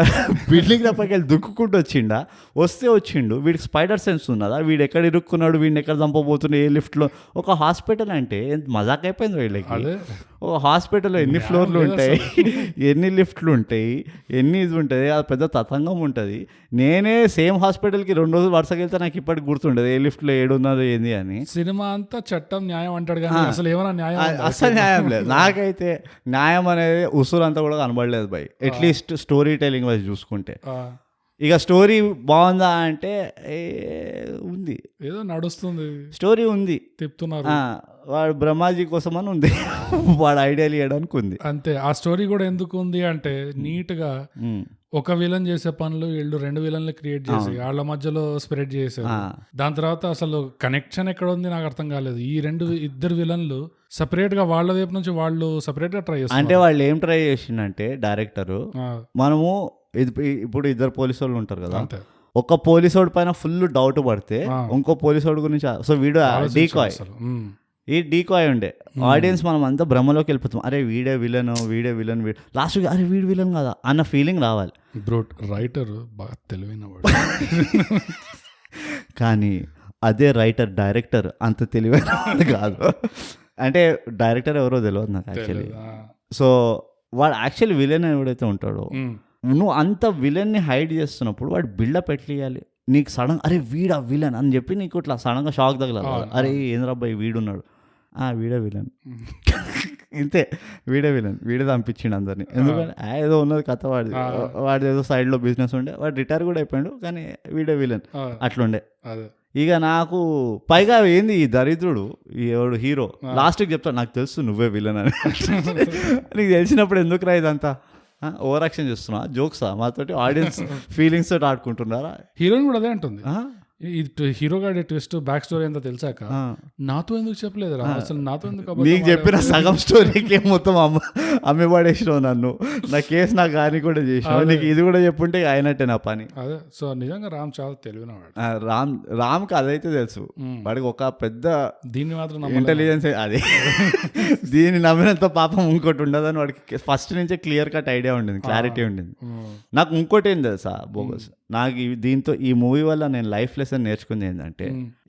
బిల్డింగ్ తప్పకి వెళ్ళి దుక్కుకుంటూ వచ్చిండు. వీడికి స్పైడర్ సెన్స్ ఉన్నదా, వీడు ఎక్కడ ఇరుక్కున్నాడు, వీడిని ఎక్కడ చంపబోతున్నాడు, ఏ లిఫ్ట్లో. ఒక హాస్పిటల్ అంటే ఎంత మజాక్ అయిపోయింది వీళ్ళకి. ఒక హాస్పిటల్లో ఎన్ని ఫ్లోర్లు ఉంటాయి, ఎన్ని లిఫ్ట్లు ఉంటాయి, ఎన్ని ఇది ఉంటుంది, అది పెద్ద తతంగం ఉంటుంది. నేనే సేమ్ హాస్పిటల్కి 2 రోజులు వరుసకి వెళ్తే నాకు ఇప్పటికి గుర్తుండదు ఏ లిఫ్ట్లో ఏడున్నదో ఏంది అని. సినిమా అంతా చట్టం న్యాయం అంటాడు కానీ అసలు ఏమైనా న్యాయం, అసలు న్యాయం లేదు. నాకైతే న్యాయం అనేది ఉసూరు అంతా కూడా కనబడలేదు by, at least story telling wise చూసుకుంటే. ఇక స్టోరీ బాగుందా అంటే ఉంది, ఏదో నడుస్తుంది, స్టోరీ ఉంది, తిప్పుతున్నారు. వాడు బ్రహ్మాజీ కోసం అని ఉంది, వాడు ఐడియాలు ఇవ్వడానికి ఉంది అంతే. ఆ స్టోరీ కూడా ఎందుకు ఉంది అంటే, నీట్ గా ఒక విలన్ చేసే పనులు వీళ్ళు 2 విలన్లు క్రియేట్ చేసి వాళ్ళ మధ్యలో స్ప్రెడ్ చేశారు. దాని తర్వాత అసలు కనెక్షన్ ఎక్కడ ఉంది నాకు అర్థం కాలేదు. ఈ ఇద్దరు విలన్లు సపరేట్ గా వాళ్ళ వైపు నుంచి వాళ్ళు సపరేట్ గా ట్రై చేస్తారు. అంటే వాళ్ళు ఏం ట్రై చేసిందంటే డైరెక్టర్, మనము ఇప్పుడు 2 పోలీసు వాళ్ళు ఉంటారు కదా, ఒక పోలీసోడి పైన ఫుల్ డౌట్ పడితే ఇంకో పోలీసోడి గురించి, సో వీడు డీకాయ్, ఈ డీకాయ్ ఉండే ఆడియన్స్ మనం అంతా భ్రమలోకి వెళ్ళిపోతాం, అరే వీడే విలన్ లాస్ట్ అరే వీడు విలన్ కదా అన్న ఫీలింగ్ రావాలి. రైటర్ బాగా తెలివైన వాడు కానీ అదే డైరెక్టర్ అంత తెలివైన వాడు కాదు. అంటే డైరెక్టర్ ఎవరో తెలియదు నాకు యాక్చువల్లీ. సో వాడు యాక్చువల్లీ విలన్ ఎవడైతే ఉంటాడో, నువ్వు అంత విలన్ని హైడ్ చేస్తున్నప్పుడు వాడు బిల్డప్ ఎట్లియాలి నీకు సడన్, అరే వీడా విలన్ అని చెప్పి నీకు ఇట్లా సడన్గా షాక్ తగలాలి. అరే ఏంద్రబ్బాయి వీడున్నాడు, వీడే విలన్ ఇంతే, వీడే విలన్, వీడే పంపించిండు అందరినీ. ఎందుకంటే ఏదో ఉన్నది కథ, వాడి ఏదో సైడ్లో బిజినెస్ ఉండే, వాడు రిటైర్ కూడా అయిపోయాడు, కానీ వీడే విలన్ అట్లుండే. ఇక నాకు పైగా ఏంది ఈ దరిద్రుడు ఎవడు హీరో లాస్ట్కి చెప్తాడు, నాకు తెలుసు నువ్వే విలన్ అని. నీకు తెలిసినప్పుడు ఎందుకు రా ఇదంతా ఓవర్ యాక్షన్ చేస్తున్నా, జోక్సా మాతోటి ఆడియన్స్ ఫీలింగ్స్ తోటి ఆడుకుంటున్నారా? హీరోయిన్ కూడా అదే అంటుంది, హీరో గాడి ట్విస్ట్ బ్యాక్ స్టోరీ అంతా తెలిసాక నాతో ఎందుకు చెప్పలేదు రా, అసలు నాతో ఎందుకు నీకు చెప్పిన సగం స్టోరీకి మొత్తం అమ్మి పడేసినావు నన్ను, నా కేసు నాకు కానీ కూడా చేసినావు, నీకు ఇది కూడా చెప్పుంటే అయినట్టే నా పని. అదే సో నిజంగా రామ్ చాలా తెలివినవాడు. రామ్కి అదైతే తెలుసు, వాడికి ఒక పెద్ద దీన్ని మాత్రం ఇంటెలిజెన్స్, అది దీన్ని నమ్మినంత పాపం ఇంకోటి ఉండదని వాడికి ఫస్ట్ నుంచే క్లియర్ కట్ ఐడియా ఉండింది, క్లారిటీ ఉండింది. నాకు ఇంకోటి ఏం తెలుసా బోగస్, నాకు దీంతో ఈ మూవీ వల్ల నేను లైఫ్ లెసన్ నేర్చుకుంది ఏంటంటే,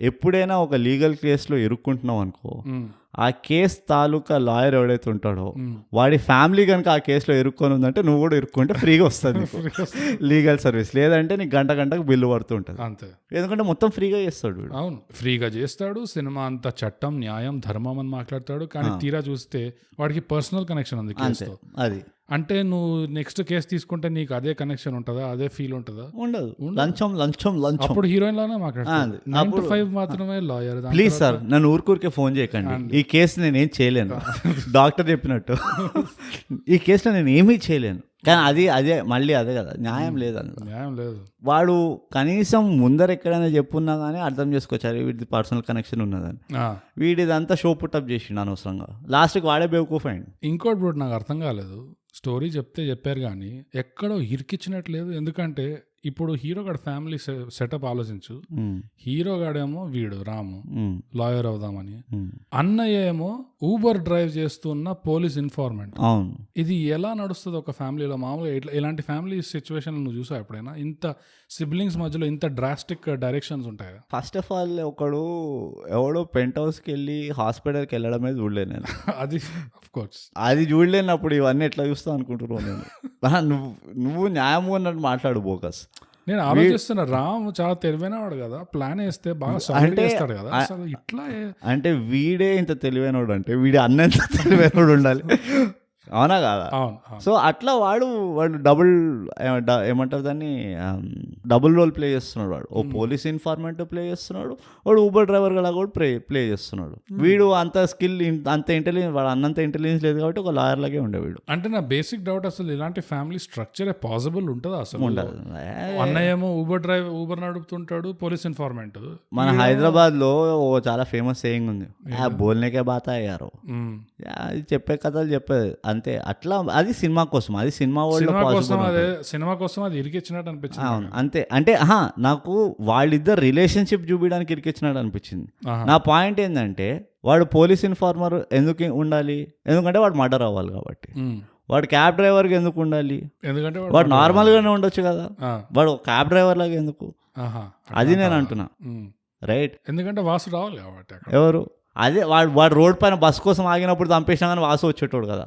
ఎప్పుడైనా ఒక లీగల్ కేసులో ఇరుక్కుంటున్నావు అనుకో, ఆ కేసు తాలూకా లాయర్ ఎవడైతే ఉంటాడో వాడి ఫ్యామిలీ కనుక ఆ కేసులో ఇరుక్కొని ఉందంటే నువ్వు కూడా ఇరుక్కుంటే ఫ్రీగా వస్తుంది లీగల్ సర్వీస్. లేదంటే నీకు గంటకు బిల్లు పడుతూ ఉంటుంది అంతే, ఎందుకంటే మొత్తం ఫ్రీగా చేస్తాడు. అవును, ఫ్రీగా చేస్తాడు. సినిమా అంతా చట్టం, న్యాయం, ధర్మం అని మాట్లాడతాడు. కానీ తీరా చూస్తే వాడికి పర్సనల్ కనెక్షన్ ఉంది కేసుతో. అది అంటే నువ్వు నెక్స్ట్ కేసు తీసుకుంటే నీకు అదే కనెక్షన్ ఉంటుందా, అదే ఫీల్ ఉంటుందా? ఉండదు. లంచం అప్పుడు హీరోయిన్ లానే మాట్లాడుతుంది. 9 to 5 మాత్రమే లాయర్. ప్లీజ్ సార్ నన్ను ఊరికూరికే ఫోన్ చేయకండి, ఈ కేసు నేనేం చేయలేను. డాక్టర్ చెప్పినట్టు ఈ కేసులో నేను ఏమీ చేయలేను. కానీ అదే మళ్ళీ అదే కదా, న్యాయం లేదు అందులో, న్యాయం లేదు. వాడు కనీసం ముందర ఎక్కడైనా చెప్పున్నా కానీ అర్థం చేసుకోవచ్చు వీడి పర్సనల్ కనెక్షన్ ఉన్నదని. వీడిదంతా షో పుట్టప్ చేసిండు అనవసరంగా, లాస్ట్కి వాడే బేవకూఫ్ అయింది. ఇంకోటి బ్రో నాకు అర్థం కాలేదు, స్టోరీ చెప్పారు కానీ ఎక్కడో ఇరికిచ్చినట్లేదు. ఎందుకంటే ఇప్పుడు హీరోగాడు ఫ్యామిలీ సెటప్ ఆలోచించు. హీరోగాడేమో వీడు రాము లాయర్ అవుదామని, అన్నయ్య ఏమో ఊబర్ డ్రైవ్ చేస్తున్న పోలీస్ ఇన్ఫార్మెంట్. అవును, ఇది ఎలా నడుస్తుంది ఒక ఫ్యామిలీలో? మామూలుగా ఇలాంటి ఫ్యామిలీ సిచ్యువేషన్ నువ్వు చూసావు ఎప్పుడైనా? ఇంత సిబ్లింగ్స్ మధ్యలో ఇంత డ్రాస్టిక్ డైరెక్షన్స్ ఉంటాయా? ఫస్ట్ ఆఫ్ ఆల్ ఎవడో పెంట్ హౌస్కి వెళ్ళి హాస్పిటల్కి వెళ్ళడమే చూడలేను నేను. అది ఆఫ్ కోర్స్ అది చూడలేనప్పుడు ఇవన్నీ ఎట్లా చూస్తావు అనుకుంటున్నావు నేను. నువ్వు న్యాయం అన్నట్టు మాట్లాడు బోకస్. నేను ఆలోచిస్తున్నా, రామ్ చాలా తెలివైనవాడు కదా, ప్లాన్ వేస్తే బాగా సాలిడ్ చేస్తాడు కదా, అసలు ఇట్లా అంటే వీడే ఇంత తెలివైనవాడు అంటే వీడి అన్న ఎంత తెలివైనవాడు ఉండాలి, అవునా కాదా? సో అట్లా వాడు డబుల్ ఏమంటారు దాన్ని, డబుల్ రోల్ ప్లే చేస్తున్నాడు. వాడు ఓ పోలీస్ ఇన్ఫార్మెంట్ ప్లే చేస్తున్నాడు, వాడు ఊబర్ డ్రైవర్ గా కూడా ప్లే చేస్తున్నాడు. వీడు అంత స్కిల్, అంత ఇంటెలిజెన్స్, వాడు అన్నంత ఇంటెలిజెన్స్ లేదు కాబట్టి ఒక లాయర్ లాగే ఉండే వీడు. అంటే నా బేసిక్ డౌట్, అసలు ఇలాంటి ఫ్యామిలీ స్ట్రక్చర్ పాసిబుల్ ఉంటుందా? అసలు ఉండదు. అన్నయ్య ఏమో ఊబర్ నడుపుతుంటాడు, పోలీస్ ఇన్ఫార్మెంట్. మన హైదరాబాద్ లో చాలా ఫేమస్ సేయింగ్ ఉంది, బోల్నేకే బాతా అయ్యారు, చెప్పే కథలు చెప్పేది అంతే. అట్లా అది సినిమా కోసం, అది సినిమా కోసం అది ఇరికిచ్చినట్టు అనిపించింది. అవును అంతే. అంటే నాకు వాళ్ళిద్దరు రిలేషన్షిప్ చూపించడానికి ఇరికిచ్చినట్టు అనిపించింది. నా పాయింట్ ఏంటంటే వాడు పోలీస్ ఇన్ఫార్మర్ ఎందుకు ఉండాలి? ఎందుకంటే వాడు మర్డర్ అవ్వాలి కాబట్టి. వాడు క్యాబ్ డ్రైవర్గా ఎందుకు ఉండాలి? ఎందుకంటే వాడు నార్మల్ గానే ఉండొచ్చు కదా, వాడు క్యాబ్ డ్రైవర్ లాగా ఎందుకు? అది నేను అంటున్నా, రైట్? ఎందుకంటే వాసు రావాలి కాబట్టి. ఎవరు? అదే వాడు రోడ్ పైన బస్ కోసం ఆగినప్పుడు చంపేసినా కానీ వాసు వచ్చేటోడు కదా,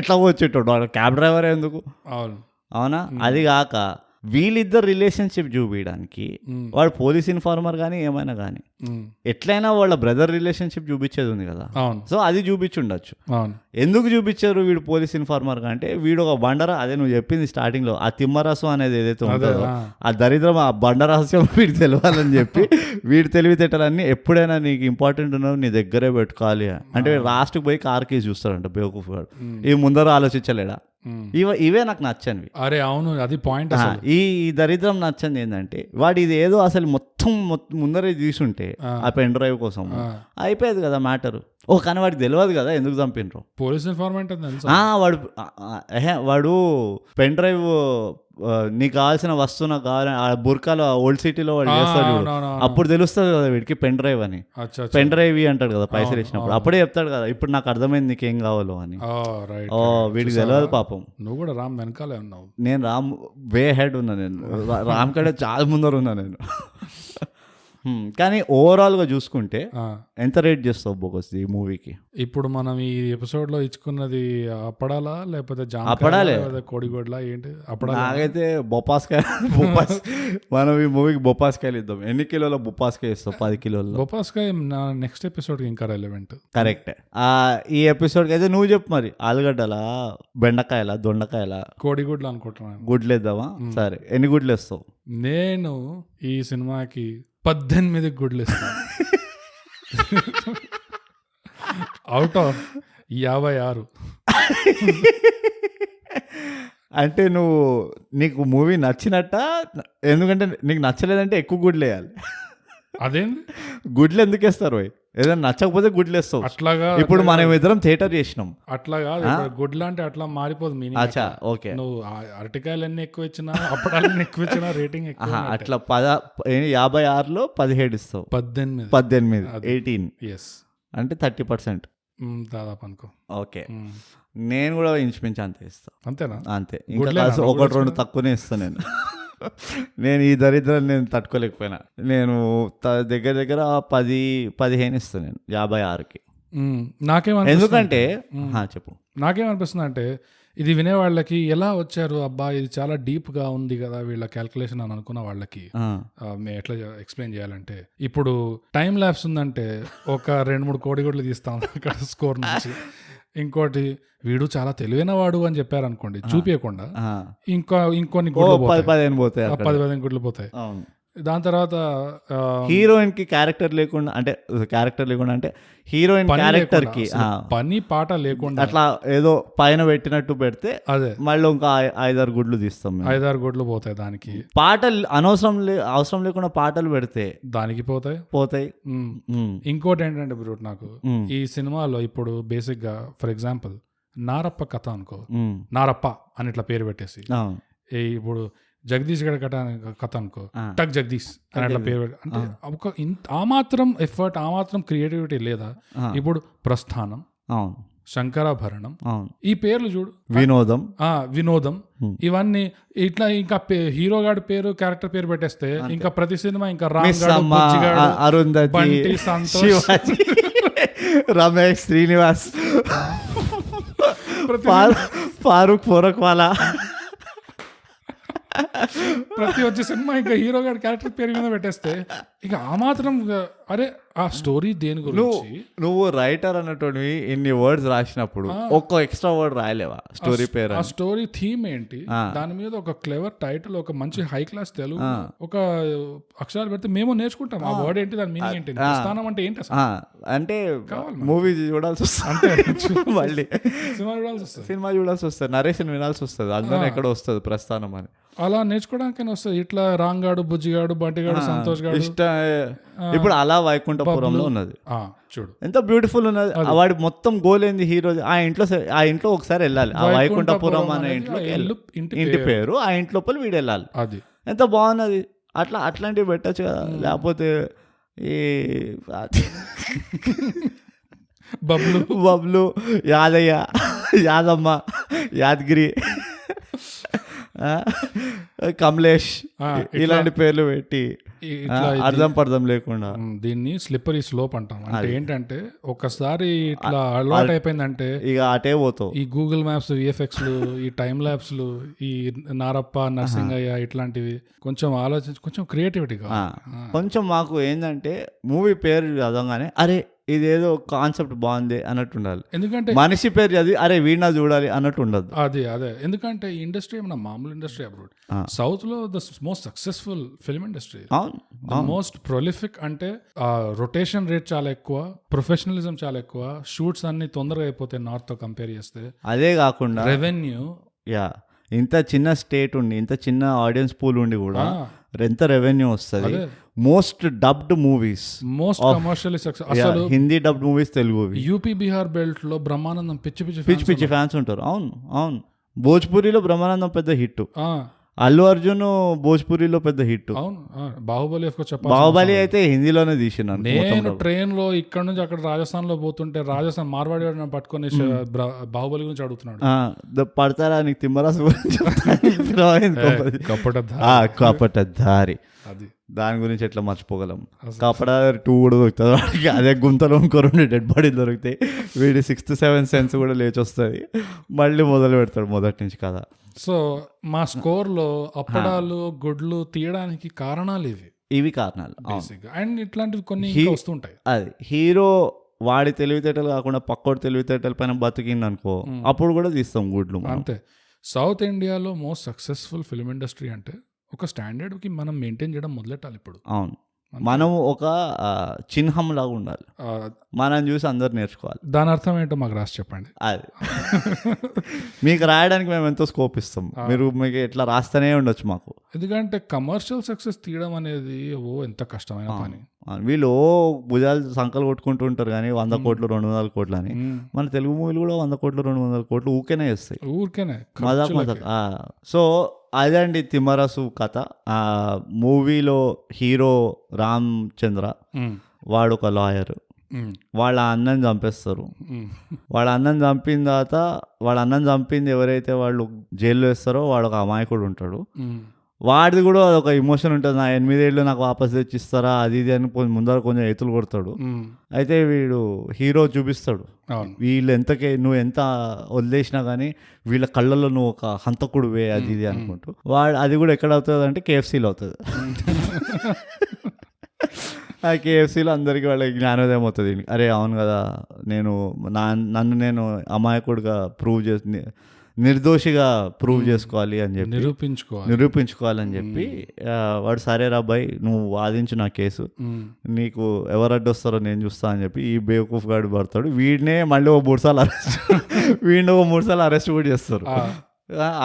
ఎట్లా వచ్చేటోడు? వాడు క్యాబ్ డ్రైవర్ ఎందుకు? అవునా? అది కాక వీళ్ళిద్దరు రిలేషన్షిప్ చూపించడానికి వాడు పోలీస్ ఇన్ఫార్మర్ కానీ ఏమైనా కానీ ఎట్లయినా వాళ్ళ బ్రదర్ రిలేషన్షిప్ చూపించేది ఉంది కదా, సో అది చూపించుండొచ్చు. ఎందుకు చూపించారు వీడు పోలీస్ ఇన్ఫార్మర్ అంటే, వీడు ఒక బండరా, అదే నువ్వు చెప్పింది స్టార్టింగ్ లో, ఆ తిమ్మరసం అనేది ఏదైతే ఉంటుందో ఆ దరిద్రం, ఆ బండరహస్యం వీడు తెలియాలని చెప్పి వీడి తెలివితేటలన్నీ ఎప్పుడైనా నీకు ఇంపార్టెంట్ ఉన్నావు నీ దగ్గరే పెట్టుకోవాలి అంటే లాస్ట్కి పోయి కార్ కేసు చూస్తాడంట బేవకూఫ్ గాడు. ఈ ముందర ఆలోచించలేడా? ఇవే నాకు నచ్చనివి. అరే అవును, అది పాయింట్. ఈ దరిద్రం నచ్చంది ఏంటంటే వాడు ఇది ఏదో అసలు మొత్తం ముందరే తీసుంటే ఆ పెన్ డ్రైవ్ కోసం అయిపోయేది కదా మ్యాటర్. కానీ వాడికి తెలియదు కదా ఎందుకు చంపినరు. పోలీస్ ఇన్ఫార్మెంట్ వాడు పెన్ డ్రైవ్ నీకు కావాల్సిన వస్తువు నాకు కావాలి, బుర్కాలో ఓల్డ్ సిటీలో వాడు చేస్తాడు, అప్పుడు తెలుస్తుంది కదా వీడికి పెన్ డ్రైవ్ అని. పెన్ డ్రైవ్ అంటాడు కదా పైసలు ఇచ్చినప్పుడు, అప్పుడే చెప్తాడు కదా ఇప్పుడు నాకు అర్థమైంది నీకేం కావాలో అని. వీడికి తెలియదు పాపం. నువ్వు కూడా రామ్ వెనకాలే ఉన్నావు. నేను రామ్ వే హెడ్ ఉన్నా, నేను రామ్ కంటే చాలా ముందర ఉన్నా నేను. కానీ ఓవరాల్ గా చూసుకుంటే ఎంత రేట్ చేస్తావు బోకస్ ఈ మూవీకి? ఇప్పుడు మనం ఈ ఎపిసోడ్ లో ఇచ్చుకున్నది అప్పడాలా లేకపోతే అప్పడాలే కోడిగోడ్లా ఏంటి? నాకైతే బొప్పాస్కాయ మనం ఈ మూవీకి బొప్పాస్కాయలు ఇద్దాం. ఎన్ని కిలోల బొప్పాస్కాయ ఇస్తావు? 10 కిలోల బొప్పాస్కాయ నెక్స్ట్ ఎపిసోడ్ ఇంకా రెలవెంట్. కరెక్ట్. ఈ ఎపిసోడ్ కి అయితే నువ్వు చెప్పు మరి, ఆలుగడ్డలా, బెండకాయలా, దొండకాయలా, కోడిగుడ్లు అనుకుంటున్నాను. గుడ్లు వేద్దామా? సరే, ఎన్ని గుడ్లు వేస్తావు? నేను ఈ సినిమాకి 18 గుడ్లు ఇస్తాను అవుట్ ఆఫ్ 56. అంటే నీకు మూవీ నచ్చినట్ట? ఎందుకంటే నీకు నచ్చలేదంటే ఎక్కువ గుడ్లు వేయాలి. అదేంది గుడ్లు ఎందుకు వేస్తారు? ఏదైనా నచ్చకపోతే గుడ్లు వేస్తావు. అట్లాగా ఇప్పుడు మనం ఇద్దరం థియేటర్ చేసినాం. అట్లా కాదు, గుడ్లు అంటే అట్లా మారిపోదు మీనింగ్. అచ్చా, ఓకే. నువ్వు అరటికాయలు అన్ని ఎక్కువ ఇచ్చినా, అప్పడాలన్నీ ఎక్కువ ఇచ్చినా రేటింగ్ ఎక్కువ. అట్లా 56లో 17 ఇస్తావు. 18 18 అంటే 30% దాదాపు అనుకో. ఓకే, నేను కూడా ఇంచుమించు అంతే ఇస్తాను. అంతేనా? అంతే. ఇంకా 1-2 తక్కువనే ఇస్తాను నేను ఈ దరిద్రాన్ని నేను తట్టుకోలేకపోయినా. నేను దగ్గర 10-15 ఇస్తాను నేను 56కి. ఎందుకంటే చెప్పు. నాకేమనిపిస్తుంది అంటే ఇది వినేవాళ్ళకి ఎలా వచ్చారు అబ్బా ఇది చాలా డీప్ గా ఉంది కదా వీళ్ళ క్యాల్కులేషన్ అని అనుకున్న వాళ్ళకి మేము ఎట్లా ఎక్స్ప్లెయిన్ చేయాలంటే, ఇప్పుడు టైం ల్యాబ్స్ ఉందంటే ఒక 2-3 కోడిగుడ్లు తీస్తాం అక్కడ స్కోర్ నుంచి. ఇంకోటి వీడు చాలా తెలివైన వాడు అని చెప్పారు అనుకోండి, చూపించకుండా ఇంకొన్ని గుడ్లు 10-15 గుడ్లు పోతాయి. దాని తర్వాత హీరోయిన్ కి క్యారెక్టర్ లేకుండా అంటే హీరోయిన్ క్యారెక్టర్ కి పని పాట లేకుండా అట్లా ఏదో పైన పెట్టినట్టు పెడితే అదే మళ్ళీ ఇంకా 5-6 గుడ్లు తీస్తాం. 5-6 గుడ్లు పోతాయి. దానికి పాటలు అవసరం లేకుండా పాటలు పెడితే దానికి పోతాయి. ఇంకోటి ఏంటంటే బ్రూట్, నాకు ఈ సినిమాలో ఇప్పుడు బేసిక్ గా ఫర్ ఎగ్జాంపుల్ నారప్ప కథ అనుకో, నారప్ప అని ఇట్లా పేరు పెట్టేసి ఇప్పుడు జగదీష్ గడ కథ అనుకో, టక్ జగదీష్ అని అట్లా పేరు అంటే ఒక ఆ మాత్రం ఎఫర్ట్, ఆ మాత్రం క్రియేటివిటీ లేదా? ఇప్పుడు ప్రస్థానం, శంకరాభరణం, ఈ పేర్లు చూడు, వినోదం ఇవన్నీ ఇట్లా ఇంకా హీరో గాడి పేరు క్యారెక్టర్ పేరు పెట్టేస్తే ఇంకా ప్రతి సినిమా ఇంకా అరుంధతి, సంతోష్, రమేష్, శ్రీనివాస్, ఫారూక్ వాలా ప్రతి వచ్చే సినిమా ఇంకా హీరో గారి క్యారెక్టర్ పేరు మీద పెట్టేస్తే ఇక ఆ మాత్రం అరే ఆ స్టోరీ దేని గురించి? నువ్వు రైటర్ అన్నటువంటి ఇన్ని వర్డ్స్ రాసినప్పుడు ఒక్క ఎక్స్ట్రా వర్డ్ రాయలేవా స్టోరీ పేరు? ఆ స్టోరీ థీమ్ ఏంటి, దాని మీద ఒక క్లెవర్ టైటిల్, ఒక మంచి హై క్లాస్ తెలుగు ఒక అక్షరాలు పెడితే మేము నేర్చుకుంటాం ఆ వర్డ్ ఏంటి, దాని మీనింగ్ ఏంటి, ప్రస్థానం అంటే ఏంటి అసలు అంటే మూవీ చూడాల్సి వస్తుంది, మళ్ళీ సినిమా చూడాల్సి వస్తుంది, నరేషన్ వినాల్సి వస్తుంది, అందరూ ఎక్కడ వస్తుంది ప్రస్థానం అని. అలా నేర్చుకోవడానికైనా వస్తుంది. ఇట్లా రాంగాడు, బుజ్జిగాడు, బంటిగాడు, సంతోష్ గాడు ఇప్పుడు అలా వైకుంఠపురంలో ఉన్నది చూడు ఎంత బ్యూటిఫుల్ ఉన్నది. వాడి మొత్తం గోల్ ఏంది హీరో ఆ ఇంట్లో ఒకసారి వెళ్ళాలి, ఆ వైకుంఠపురం అనే ఇంటి పేరు, ఆ ఇంటి లోపల వీడు వెళ్ళాలి. అది ఎంత బాగున్నది. అట్లాంటివి పెట్టచ్చు కదా. లేకపోతే ఈ బబ్లు, యాదయ్య, యాదమ్మ, యాదగిరి, కమలేష్ ఇలాంటి పేర్లు పెట్టి అర్థం లేకుండా దీన్ని స్లిప్పరీ స్లోప్ అంటాం. అంటే ఏంటంటే ఒకసారి ఇట్లా అలవాటు అయిపోయిందంటే ఇక అటే పోతావు. ఈ గూగుల్ మ్యాప్స్, విఎఫ్ఎక్స్లు, ఈ టైం ల్యాబ్స్లు, ఈ నారప్ప, నర్సింగయ్య ఇట్లాంటివి కొంచెం ఆలోచించి కొంచెం క్రియేటివిటీగా కొంచెం మాకు ఏంటంటే మూవీ పేరు చదవగానే అరే ఇదేదో కాన్సెప్ట్ బాగుంది అన్నట్టు ఉండాలి. ఎందుకంటే మనిషి పేరు చదివి అరే వీణా చూడాలి అన్నట్టు ఉండదు. అదే ఎందుకంటే ఈ ఇండస్ట్రీ ఏమన్నా మామూలు ఇండస్ట్రీ అబ్రాడ్. సౌత్ లో the most successful film industry, most prolific. అంటే రొటేషన్ రేట్ చాలా ఎక్కువ, ప్రొఫెషనలిజం చాలా ఎక్కువ, షూట్స్ అన్ని తొందరగా అయిపోతాయి నార్త్ తో కంపేర్ చేస్తే. అదే కాకుండా రెవెన్యూ, ఇంత చిన్న స్టేట్ ఉండి, ఇంత చిన్న ఆడియన్స్ పూల్ ఉండి కూడా ఎంత రెవెన్యూ వస్తుంది. Most dubbed movies, most commercially success. అసలు Hindi dubbed movies Telugu, UP Bihar belt లో బ్రహ్మానందం పిచ్చి ఫ్యాన్స్ ఉంటారు. అవును భోజ్పురిలో బ్రహ్మానందం పెద్ద హిట్, అల్లు అర్జున్ భోజ్పురిలో పెద్ద హిట్. అవును బాహుబలి అయితే హిందీలోనే తీసినాను. నేను ట్రైన్ లో ఇక్కడ నుంచి అక్కడ రాజస్థాన్ లో పోతుంటే రాజస్థాన్ మార్వాడి పట్టుకొని బాహుబలి గురించి అడుగుతున్నాడు. పడతారా నీకు తిమ్మరాసు కపటధారి, దాని గురించి ఎట్లా మర్చిపోగలం. కపటధారి 2 కూడా దొరుకుతుంది వాడికి. అదే గుంతలో ఇంకో 2 డెడ్ బాడీలు దొరుకుతాయి. వీడి 6th 7th సెన్స్ కూడా లేచి వస్తుంది, మళ్ళీ మొదలు పెడతాడు మొదటి నుంచి కదా. సో మా స్కోర్ లో అప్పడాలు, గుడ్లు తీయడానికి కారణాలు ఇవి కారణాలు. అండ్ ఇట్లాంటివి కొన్ని వస్తుంటాయి. అది హీరో వాడి తెలివితేటలు కాకుండా పక్కోడి తెలివితేటల పైన బతికింది అనుకో, అప్పుడు కూడా తీస్తాం గుడ్లు. అంతే. సౌత్ ఇండియాలో మోస్ట్ సక్సెస్ఫుల్ ఫిల్మ్ ఇండస్ట్రీ అంటే ఒక స్టాండర్డ్ కి మనం మెయింటైన్ చేయడం మొదలెట్టాలి ఇప్పుడు. అవును, మనం ఒక చిహ్నం లాగా ఉండాలి, మనం చూసి అందరు నేర్చుకోవాలి. దాని అర్థం ఏంటో మాకు రాసి చెప్పండి. అది మీకు రాయడానికి మేము ఎంతో స్కోప్ ఇస్తాం, మీకు ఎట్లా రాస్తూనే ఉండొచ్చు మాకు. ఎందుకంటే కమర్షియల్ సక్సెస్ తీయడం అనేది ఎంత కష్టమైన పని. వీళ్ళు భుజాలు సంకలు కొట్టుకుంటూ ఉంటారు కానీ 100 కోట్లు 200 కోట్లు అని. మన తెలుగు మూవీలు కూడా 100 కోట్లు 200 కోట్లు ఊరికేనే చేస్తాయి, ఊరికేనే మజాక్. సో అదే అండి తిమ్మరసు కథ. ఆ మూవీలో హీరో రామ్ చంద్ర, వాడు ఒక లాయర్, వాళ్ళ అన్నని చంపేస్తారు. వాళ్ళ అన్నని చంపిన తర్వాత వాళ్ళ అన్నని చంపింది ఎవరైతే వాళ్ళు జైల్లో వేస్తారో వాడు ఒక అమాయకుడు ఉంటాడు. వాడిది కూడా ఒక ఎమోషన్ ఉంటుంది, నా 8 ఏళ్ళు నాకు వాపస్ తెచ్చిస్తారా అది ఇది అని ముందర కొంచెం ఎత్తులు కొడతాడు. అయితే వీడు హీరో చూపిస్తాడు వీళ్ళు నువ్వు ఎంత వదిలేసినా కానీ వీళ్ళ కళ్ళల్లో నువ్వు ఒక హంతకుడువే అది ఇది అనుకుంటూ. వాడు అది కూడా ఎక్కడ అవుతుంది అంటే KFCలో అవుతుంది. ఆ KFCలో అందరికీ వాళ్ళకి జ్ఞానోదయం అవుతుంది, అరే అవును కదా నన్ను నేను అమాయకుడిగా నిర్దోషిగా ప్రూవ్ చేసుకోవాలి అని చెప్పి నిరూపించుకోవాలని చెప్పి వాడు సరే రాబాయ్ నువ్వు వాదించు నా కేసు, నీకు ఎవరు అడ్డొస్తారో నేను చూస్తా అని చెప్పి ఈ బేవకూఫ్ గాడు పడతాడు. వీడినే మళ్ళీ ఓ 3 సార్లు అరెస్ట్ కూడా చేస్తారు.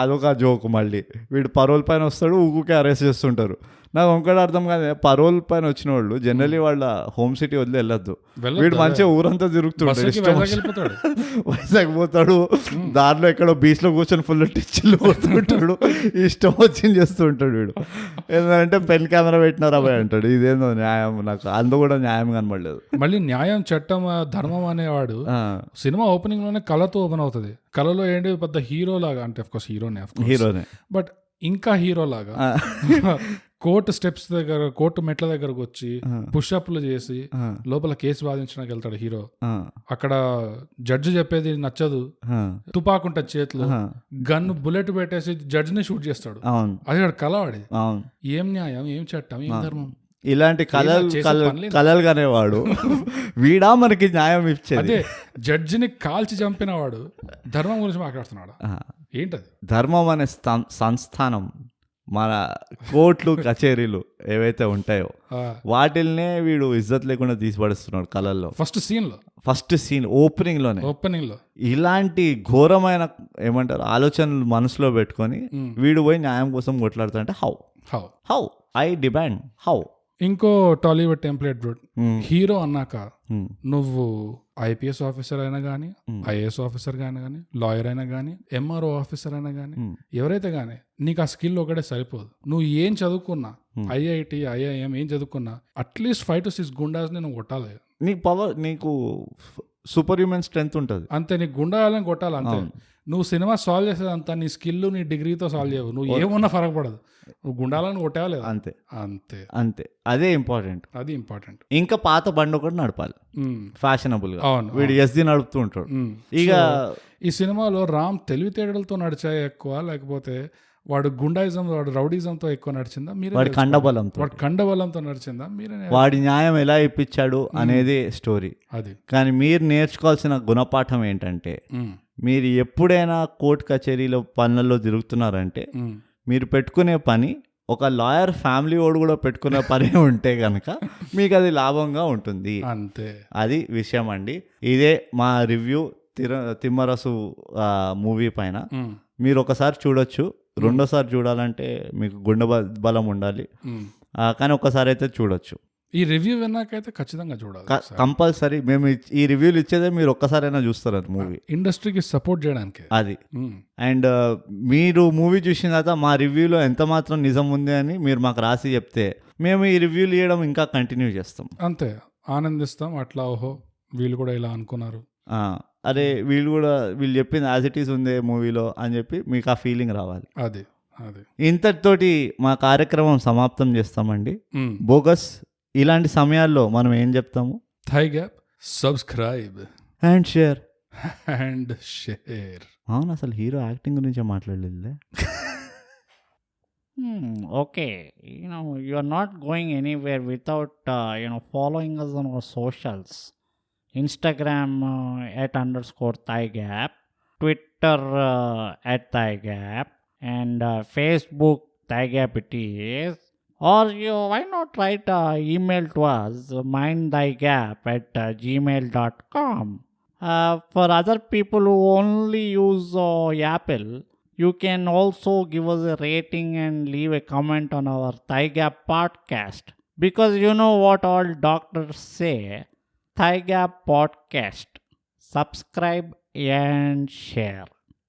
అదొక జోక్. మళ్ళీ వీడు పరోల్ పైన వస్తాడు, ఊకే అరెస్ట్ చేస్తుంటారు. నాకు ఇంకోటి అర్థం కాదు, పరోల్ పైన వచ్చిన వాళ్ళు జనరలీ వాళ్ళ హోమ్ సిటీ వదిలి వెళ్ళొద్దు. వీడు మంచిగా ఊరంతా తిరుగుతుంటాడు, వైజాగ్ పోతాడు, దారిలో ఎక్కడో బీచ్ లో కూర్చొని ఫుల్ టిచ్చిళ్ళు పోతుంటాడు, ఇష్టం వచ్చింది చేస్తూ ఉంటాడు. వీడు ఏంటంటే పెన్ కెమెరా పెట్టినారా అబ్బాయి అంటాడు. ఇదేందో న్యాయం, నాకు అందు కూడా న్యాయం కనబడలేదు. మళ్ళీ న్యాయం చట్టం ధర్మం అనేవాడు సినిమా ఓపెనింగ్ లోనే కళతో ఓపెన్ అవుతుంది. కళలో ఏంటి పెద్ద హీరో లాగా, అంటే అఫ్కోర్స్ హీరోనే, బట్ ఇంకా హీరో లాగా కోర్టు స్టెప్స్ దగ్గర, కోర్టు మెట్ల దగ్గరకు వచ్చి పుష్అప్లు చేసి లోపల కేసు వాదించడానికి వెళ్తాడు హీరో. అక్కడ జడ్జి చెప్పేది నచ్చదు, తుపాకుంట చేతిలో గన్ను బుల్లెట్ పెట్టేసి జడ్జిని షూట్ చేస్తాడు. అది కలవాడి. ఏం న్యాయం, ఏం చట్టం, ఏం ధర్మం, ఇలాంటి కలలు కనేవాడు వీడా మనకి న్యాయం ఇచ్చేది. అదే జడ్జిని కాల్చి చంపినవాడు ధర్మం గురించి మాట్లాడుతున్నాడు. ఏంటది ధర్మం అనే సంస్థానం? మన కోర్టులు కచేరీలు ఏవైతే ఉంటాయో వాటిల్నే వీడు ఇజ్జత్ లేకుండా తీసిపడుస్తున్నాడు కళల్లో. ఫస్ట్ సీన్ ఓపెనింగ్ లో ఇలాంటి ఘోరమైన ఏమంటారు ఆలోచనలు మనసులో పెట్టుకొని వీడు పోయి న్యాయం కోసం కొట్లాడుతుంటే హౌ ఐ డిమాండ్ హౌ. ఇంకో టాలీవుడ్ టెంప్లెట్ బ్రో, హీరో అన్నాక నువ్వు IPS ఆఫీసర్ అయినా కానీ, IAS ఆఫీసర్ అయినా కానీ, లాయర్ అయినా కానీ, MRO ఆఫీసర్ అయినా కానీ, ఎవరైతే కానీ నీకు ఆ స్కిల్ ఒకటే సరిపోదు. నువ్వు ఏం చదువుకున్నా, IIT IIM ఏం చదువుకున్నా, అట్లీస్ట్ 5 to 6 గుండాస్ నువ్వు కొట్టాలి. నీకు పవర్, నీకు సూపర్ హ్యూమన్ స్ట్రెంత్ ఉంటుంది అంతే. నీకు గుండాలని కొట్టాలి అంతే. నువ్వు సినిమా సాల్వ్ చేసేది అంతా నీ స్కిల్, నీ డిగ్రీతో సాల్వ్ చేయవు. నువ్వు ఏమున్నా ఫరక పడదు, నువ్వు గుండాలని కొట్టాలి అంతే అంతే అంతే. అదే ఇంపార్టెంట్, అది ఇంపార్టెంట్. ఇంకా పాత బండి ఒకటి నడపాలి ఫ్యాషనబుల్ గా. వీడు SD నడుపుతూ ఉంటాడు. ఇక ఈ సినిమాలో రామ్ తెలివితేటలతో నడిచాయి ఎక్కువ, లేకపోతే వాడు గుండాయిజం, వాడు రౌడీజంతో ఎక్కువ నడిచిందా? మీరు వాడి కండబలంతో నడిచిందా? మీరే వాడి న్యాయం ఎలా ఇప్పించాడు అనేది స్టోరీ అది. కానీ మీరు నేర్చుకోవాల్సిన గుణపాఠం ఏంటంటే, మీరు ఎప్పుడైనా కోర్టు కచేరీలో పనులలో తిరుగుతున్నారంటే మీరు పెట్టుకునే పని ఒక లాయర్ ఫ్యామిలీ వాడు కూడా పెట్టుకునే పని ఉంటే కనుక మీకు అది లాభంగా ఉంటుంది అంతే. అది విషయం అండి. ఇదే మా రివ్యూ తిమ్మరసు మూవీ పైన. మీరు ఒకసారి చూడొచ్చు, రెండోసారి చూడాలంటే మీకు గుండె బలం ఉండాలి, కానీ ఒక్కసారి అయితే చూడొచ్చు. ఈ రివ్యూ విన్నాకైతే ఖచ్చితంగా చూడాలి, కంపల్సరీ. మేము ఈ రివ్యూలు ఇచ్చేదే మీరు ఒక్కసారైనా చూస్తారు అది మూవీ, ఇండస్ట్రీకి సపోర్ట్ చేయడానికి అది. అండ్ మీరు మూవీ చూసిన తర్వాత మా రివ్యూలో ఎంత మాత్రం నిజం ఉంది అని మీరు మాకు రాసి చెప్తే మేము ఈ రివ్యూలు ఇవ్వడం ఇంకా కంటిన్యూ చేస్తాం అంతే. ఆనందిస్తాం అట్లా, ఓహో వీళ్ళు కూడా ఇలా అనుకున్నారు, అరే వీళ్ళు చెప్పింది యాజ్ ఇట్ ఈస్ ఉంది మూవీలో అని చెప్పి మీకు ఆ ఫీలింగ్ రావాలి. అది అది ఇంతటితోటి మా కార్యక్రమం సమాప్తం చేస్తామండి. బోగస్ ఇలాంటి సమయాల్లో మనం ఏం చెప్తాము? Thigh gap, subscribe and share. అవును, అసలు హీరో యాక్టింగ్ గురించే మాట్లాడలేదులే. Okay, you are not going anywhere without following us on our socials. Instagram @_ThaiGap, Twitter @ThaiGap, and Facebook ThaiGap it is. Or why not write email to us, mindthigap@gmail.com. For other people who only use Apple, you can also give us a rating and leave a comment on our Thigh Gap podcast. Because you know what all doctors say, Thigh Gap podcast. Subscribe and share.